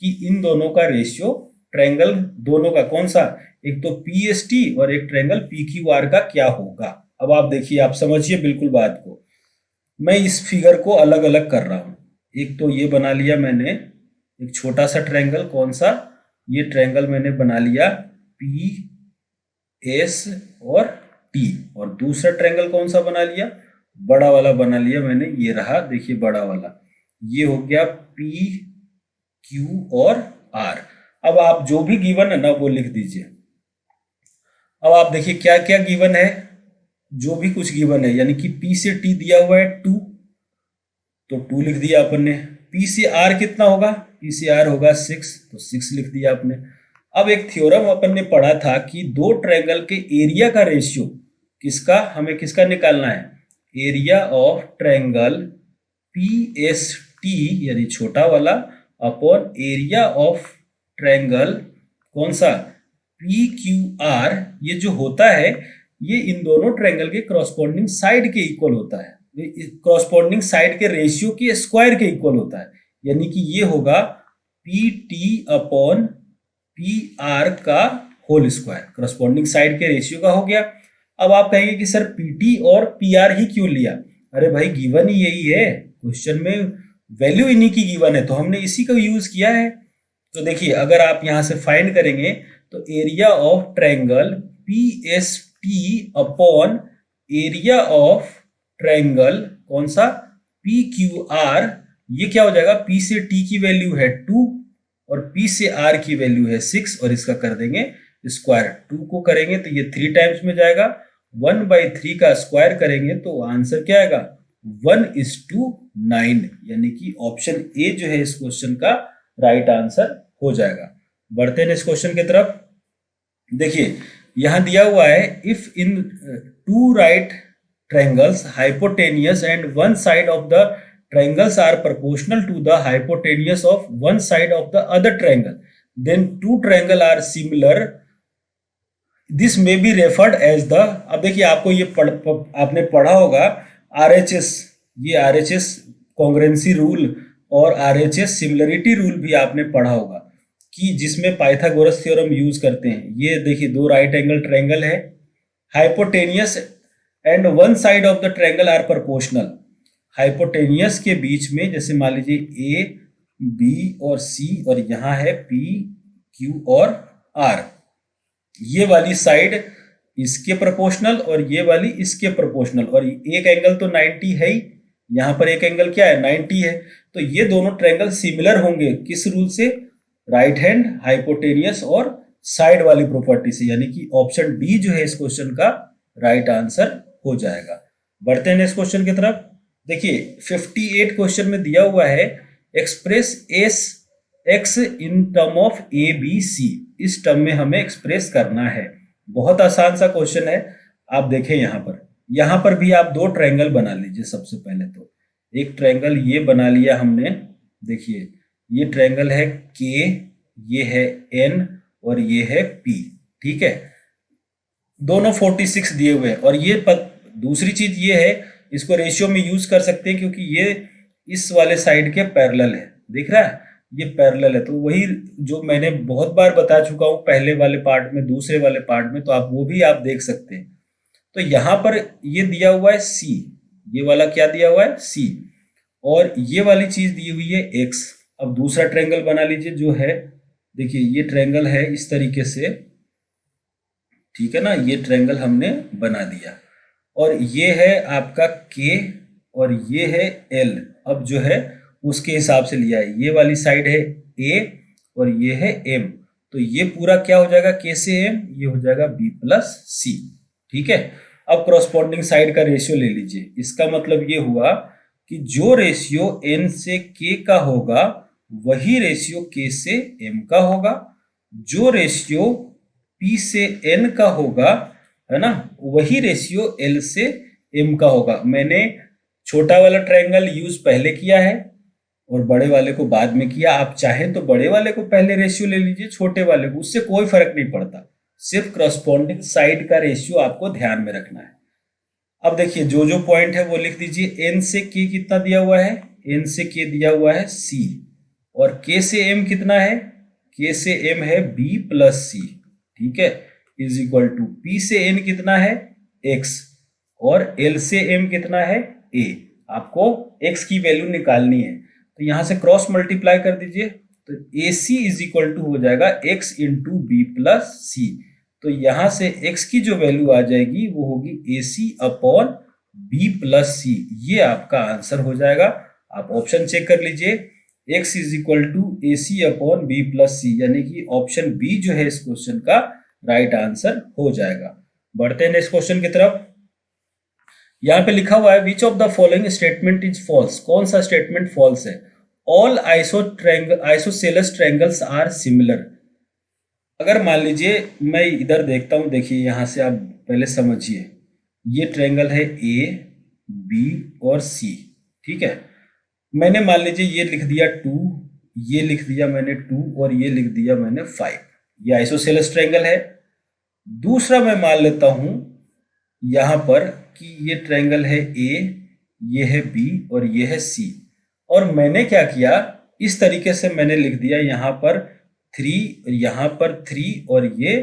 [SPEAKER 2] कि इन दोनों का रेशियो, ट्रायंगल दोनों का कौन सा, एक तो PST और एक ट्रायंगल PQR का क्या होगा। अब आप देखिए, आप समझिए बिल्कुल बात को। मैं इस फिगर को अलग अलग कर रहा हूं। एक तो ये बना लिया मैंने एक छोटा सा ट्रायंगल, कौन सा, ये ट्रायंगल मैंने बना लिया PS और T, और दूसरा ट्रायंगल कौन सा बना लिया, बड़ा वाला बना लिया मैंने, ये रहा, देखिए बड़ा वाला, ये हो गया PQ और R। अब आप जो भी गिवन है ना वो लिख दीजिए। अब आप देखिए क्या क्या गिवन है, जो भी कुछ गिवन है, यानी कि P से T दिया हुआ है 2, तो 2 लिख दिया अपन ने। P से R कितना होगा, P से R होगा 6, तो 6 लिख दिया आपने। अब एक थ्योरम अपन ने पढ़ा था कि दो ट्रायंगल के एरिया का रेशियो किसका, हमें किसका निकालना है, एरिया ऑफ ट्रायंगल PST यानी छोटा वाला अपॉन एरिया ऑफ ट्रायंगल कौन सा PQR। ये जो होता है ये इन दोनों ट्रायंगल के करस्पॉन्डिंग साइड के इक्वल होता है, करस्पॉन्डिंग साइड के रेशियो के स्क्वायर के इक्वल होता है, यानी कि ये होगा PT अपॉन PR का होल स्क्वायर, करस्पॉन्डिंग साइड के रेशियो का हो गया। अब आप कहेंगे कि सर PT और PR ही क्यों लिया, अरे भाई गिवन ही यही है, क्वेश्चन में वैल्यू इन्हीं की गिवन है तो हमने इसी का यूज किया है। तो देखिए अगर आप यहां से फाइंड करेंगे तो area of triangle PST upon area of triangle कौन सा PQR, ये क्या हो जाएगा, P से T की वैल्यू है 2 और P से R की वैल्यू है 6, और इसका कर देंगे स्क्वायर, 2 को करेंगे तो ये 3 टाइम्स में जाएगा, 1/3 का स्क्वायर करेंगे तो आंसर क्या आएगा 1:9, यानी कि ऑप्शन ए जो है इस क्वेश्चन का राइट आंसर हो जाएगा। बढ़ते हैं इस क्वेश्चन की तरफ। देखिए यहां दिया हुआ है if in 2 right triangles hypotenuse and one side of the triangles are proportional to the hypotenuse of one side of the other triangle, then two triangles are similar, this may be referred as the। अब देखिए आपको ये आपने पढ़ा होगा RHS, ये RHS congruency rule और RHS similarity rule भी आपने पढ़ा होगा कि जिसमें पाइथागोरस थ्योरम यूज करते हैं। ये देखिए दो राइट एंगल ट्रायंगल है, hypotenuse and one side of the triangle are proportional. Hypotenuse के बीच में जैसे मान लीजिए A, B और C, और यहाँ है P, Q और R, ये वाली साइड इसके प्रोपोर्शनल और ये वाली इसके प्रोपोर्शनल, और एक एंगल तो 90 है ही, यहाँ पर एक एंगल क्या है 90 है, तो ये दोनों ट्रायंगल सिमिलर होंगे किस रूल से, राइट हैंड हाइपोटेनियस और साइड वाली प्रॉपर्टी से, यानी कि ऑप्शन डी जो है इस क्वेश्चन का राइट आंसर हो जाएगा। बढ़ते हैं इस क्वेश्चन की तरफ। देखिए 58 क्वेश्चन में दिया हुआ है express S x in term of ABC, इस टर्म में हमें एक्सप्रेस करना है। बहुत आसान सा क्वेश्चन है। आप देखें यहाँ पर भी आप दो ट्रायंगल बना लीजिए। सबसे पहले तो एक ट्रायंगल ये बना लिया हमने, देखिए ये ट्रायंगल है K, ये है N और ये है P, ठीक है, दोनों 46 दिए हुए हैं। और ये दूसरी चीज ये है इसको रेशियो में यूज कर सकते हैं क्योंकि ये इस वाले साइड के पैरेलल है, दिख रहा है, ये पैरेलल है। तो वही जो मैंने बहुत बार बता चुका हूं पहले वाले पार्ट में, दूसरे वाले पार्ट में, तो आप वो भी आप देख सकते हैं। तो यहां पर ये दिया हुआ है सी, ये वाला क्या दिया हुआ है सी, और ये वाली चीज दी हुई है एक्स। अब दूसरा ट्रायंगल बना लीजिए जो है, देखिए ये ट्रायंगल है इस तरीके से, ठीक है ना, ये ट्रायंगल हमने बना दिया, और ये है आपका के और ये है एल। अब जो है उसके हिसाब से लिया है, ये वाली साइड है ए और ये है एम, तो ये पूरा क्या हो जाएगा के से एम, ये हो जाएगा बी प्लस सी, ठीक है। अब करस्पॉन्डिंग साइड का रेशियो ले लीजिए, इसका मतलब ये हुआ कि जो रेशियो एन से के का होगा वही रेशियो के से एम का होगा, जो रेशियो पी से एन का होगा, है ना, वही रेशियो एल से एम का होगा। मैंने छोटा वाला ट्रायंगल यूज पहले किया है और बड़े वाले को बाद में किया। आप चाहें तो बड़े वाले को पहले रेशियो ले लीजिए, छोटे वाले को, उससे कोई फर्क नहीं पड़ता, सिर्फ करस्पॉन्डिंग साइड का रेशियो आपको ध्यान में रखना है। अब देखिए जो जो पॉइंट है वो लिख दीजिए। एन से के कितना दिया हुआ है, एन से के दिया हुआ है सी, और के से एम कितना है, के से एम है बी प्लस सी, ठीक है, इज इक्वल टू पी से एन कितना है एक्स, और एल से एम कितना है ए। आपको एक्स की वैल्यू निकालनी है, तो यहां से क्रॉस मल्टीप्लाई कर दीजिए, तो ए सी इज इक्वल टू हो जाएगा एक्स इंटू बी प्लस सी। तो यहां से x की जो वैल्यू आ जाएगी वो होगी ए सी अपॉन बी प्लस सी, ये आपका आंसर हो जाएगा। आप ऑप्शन चेक कर लीजिए, x is equal to A C upon B plus C, यानी कि ऑप्शन बी जो है इस क्वेश्चन का राइट आंसर हो जाएगा। बढ़ते हैं नेक्स्ट क्वेश्चन की तरफ। यहां पे लिखा हुआ है which of the following statement is false, कौन सा स्टेटमेंट फॉल्स है। All isosceles triangles are similar. अगर मान लीजिए मैं इधर देखता हूं, देखिए यहां से आप पहले समझिए, ये ट्रायंगल है ए बी और सी, ठीक है। मैंने मान लीजिए ये लिख दिया 2, ये लिख दिया मैंने 2 और ये लिख दिया मैंने 5, ये आइसोसेलेस ट्रायंगल है। दूसरा मैं मान लेता हूं यहां पर कि ये ट्रायंगल है ए, ये है बी और ये है सी, और मैंने क्या किया, इस तरीके से मैंने लिख दिया यहां पर 3, यहाँ पर 3 और ये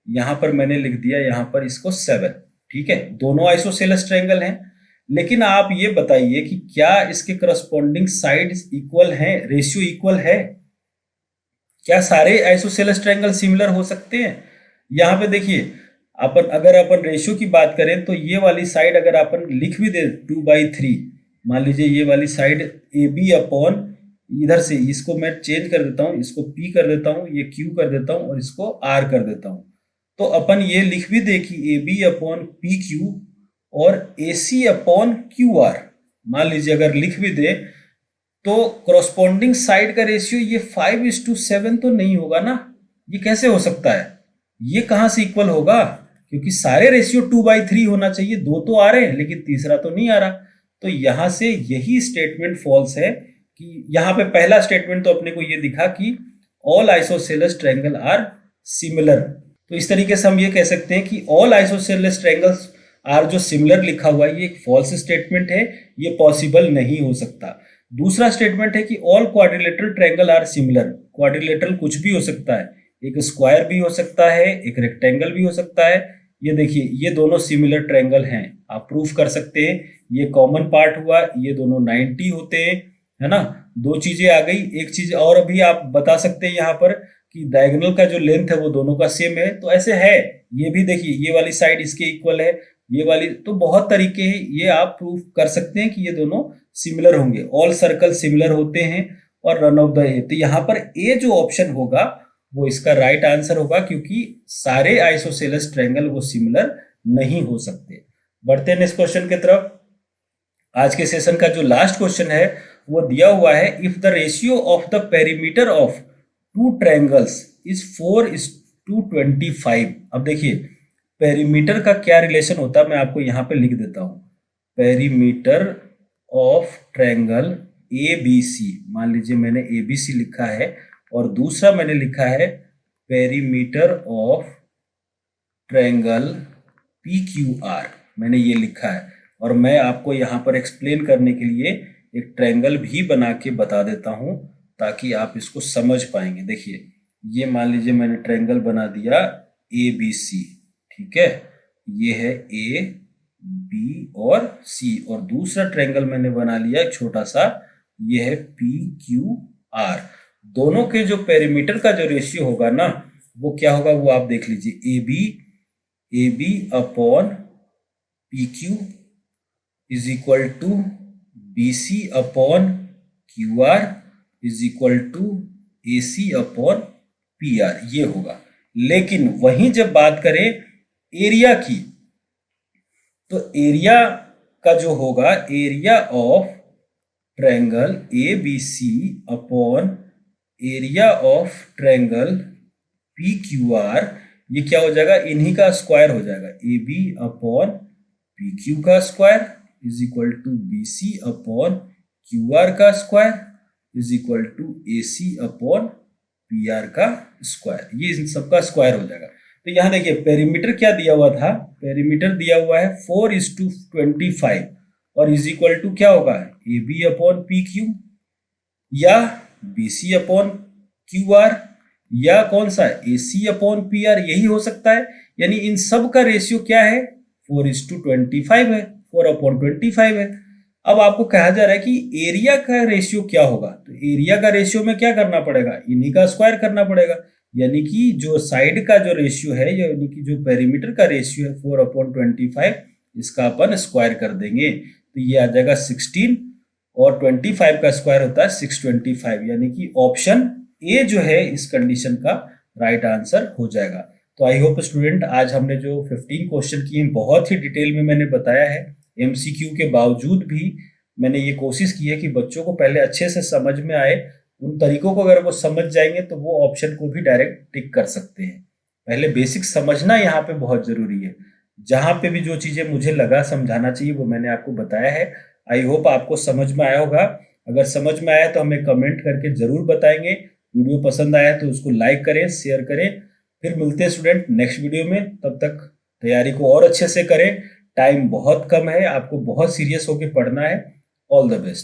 [SPEAKER 2] यहाँ पर मैंने लिख दिया यहाँ पर इसको 7, ठीक है। दोनों आइसोसेलेस ट्रायंगल हैं, लेकिन आप ये बताइए कि क्या इसके करस्पॉन्डिंग साइड्स इक्वल हैं, रेशियो इक्वल है। क्या सारे आइसोसेलेस ट्रायंगल सिमिलर हो सकते हैं। यहाँ पे देखिए अगर अपन रेशियो की बात करें तो ये वाली साइड अगर अपन लिख भी दे 2/3, मान लीजिए ये वाली साइड ए बी अपॉन, इधर से इसको मैं चेंज कर देता हूं, इसको P कर देता हूं, ये Q कर देता हूं और इसको R कर देता हूं, तो अपन ये लिख भी दे कि AB अपॉन PQ और AC अपॉन QR, मान लीजिए अगर लिख भी दे, तो करस्पॉन्डिंग साइड का रेशियो ये 5:7 तो नहीं होगा ना, ये कैसे हो सकता है, ये कहां से इक्वल होगा, क्योंकि सारे रेशियो 2/3 होना चाहिए, 2 तो आ रहे हैं लेकिन तीसरा तो नहीं आ रहा। तो यहां से यही स्टेटमेंट फॉल्स है कि यहाँ पे पहला स्टेटमेंट तो अपने को ये दिखा कि all isosceles triangle are similar. तो इस तरीके से हम ये कह सकते हैं कि ऑल आइसोसेलेस ट्रायंगल्स आर जो सिमिलर लिखा हुआ है ये एक फॉल्स स्टेटमेंट है, ये पॉसिबल नहीं हो सकता। दूसरा स्टेटमेंट है कि all quadrilateral triangle are similar. Quadrilateral कुछ भी हो सकता है, एक स्क्वायर भी हो सकता है, एक रेक्टेंगल भी हो सकता है। ये देखिए ये दोनों सिमिलर ट्रायंगल हैं, आप प्रूफ कर सकते हैं। ये कॉमन पार्ट हुआ, ये दोनों 90 होते हैं, है ना। दो चीजें आ गई, एक चीज और अभी आप बता सकते हैं यहाँ पर कि डायगोनल का जो लेंथ है वो दोनों का सेम है, तो ऐसे है। ये भी देखिए ये वाली साइड इसके इक्वल है, ये वाली, तो बहुत तरीके हैं, ये आप प्रूफ कर सकते हैं कि ये दोनों सिमिलर होंगे। ऑल सर्कल सिमिलर होते हैं और रन ऑफ द ए, तो यहाँ पर ए जो ऑप्शन होगा वो इसका राइट आंसर होगा, क्योंकि सारे आइसोसेलेस ट्रायंगल वो सिमिलर नहीं हो सकते। बढ़ते हैं नेक्स्ट क्वेश्चन की तरफ। आज के सेशन का जो लास्ट क्वेश्चन है वो दिया हुआ है, if the ratio of the perimeter of 2 triangles is 4:25। अब देखिए पेरीमीटर का क्या रिलेशन होता है, मैं आपको यहाँ पे लिख देता हूँ। Perimeter of triangle A B C, मान लीजिए मैंने ए बी सी लिखा है, और दूसरा मैंने लिखा है perimeter of triangle P Q are, मैंने ये लिखा है। और मैं आपको यहाँ पर एक्सप्लेन करने के लिए एक ट्रायंगल भी बना के बता देता हूँ ताकि आप इसको समझ पाएंगे। देखिए, ये मान लीजिए मैंने ट्रायंगल बना दिया ABC, ठीक है, ये है A, B और C, और दूसरा ट्रायंगल मैंने बना लिया एक छोटा सा, ये है PQR। दोनों के जो पेरीमीटर का जो रेशियो होगा ना, वो क्या होगा वो आप देख लीजिए। AB upon PQ is equal to BC upon QR is equal to AC upon PR, ये होगा। लेकिन वहीं जब बात करें एरिया की, तो एरिया का जो होगा, area of triangle ABC upon area of triangle PQR, ये क्या हो जाएगा, इन्हीं का स्क्वायर हो जाएगा। AB अपॉन PQ का square is equal to BC upon QR का square is equal to AC upon PR का स्क्वायर, ये इन सबका स्क्वायर हो जाएगा। तो यहाँ देखिए पेरीमीटर क्या दिया हुआ था, पेरीमीटर दिया हुआ है 4:25 और इज इक्वल टू क्या होगा, AB अपॉन PQ या BC अपॉन QR या कौन सा AC अपॉन PR, यही हो सकता है। यानी इन सब का रेशियो क्या है, 4:25 है, 4/25 है। अब आपको कहा जा रहा है कि एरिया का रेशियो क्या होगा, तो एरिया का रेशियो में क्या करना पड़ेगा, इन्हीं का स्क्वायर करना पड़ेगा। यानी कि जो साइड का जो रेशियो है, यानी कि जो पेरीमीटर का रेशियो है 4/25, इसका अपन स्क्वायर कर देंगे तो ये आ जाएगा 16, और 25 का स्क्वायर होता है 625, यानी कि ऑप्शन ए जो है इस कंडीशन का राइट आंसर हो जाएगा। तो आई होप स्टूडेंट, आज हमने जो 15 क्वेश्चन किए बहुत ही डिटेल में मैंने बताया है। MCQ के बावजूद भी मैंने ये कोशिश की है कि बच्चों को पहले अच्छे से समझ में आए। उन तरीकों को अगर वो समझ जाएंगे तो वो ऑप्शन को भी डायरेक्ट टिक कर सकते हैं। पहले बेसिक समझना यहाँ पे बहुत जरूरी है। जहाँ पे भी जो चीजें मुझे लगा समझाना चाहिए वो मैंने आपको बताया है। आई होप आपको समझ में आया होगा। अगर समझ में आया तो हमें कमेंट करके जरूर बताएंगे। वीडियो पसंद आया तो उसको लाइक करें, शेयर करें। फिर मिलते हैं स्टूडेंट नेक्स्ट वीडियो में। तब तक तैयारी को और अच्छे से करें। टाइम बहुत कम है, आपको बहुत सीरियस होकर पढ़ना है। All the best.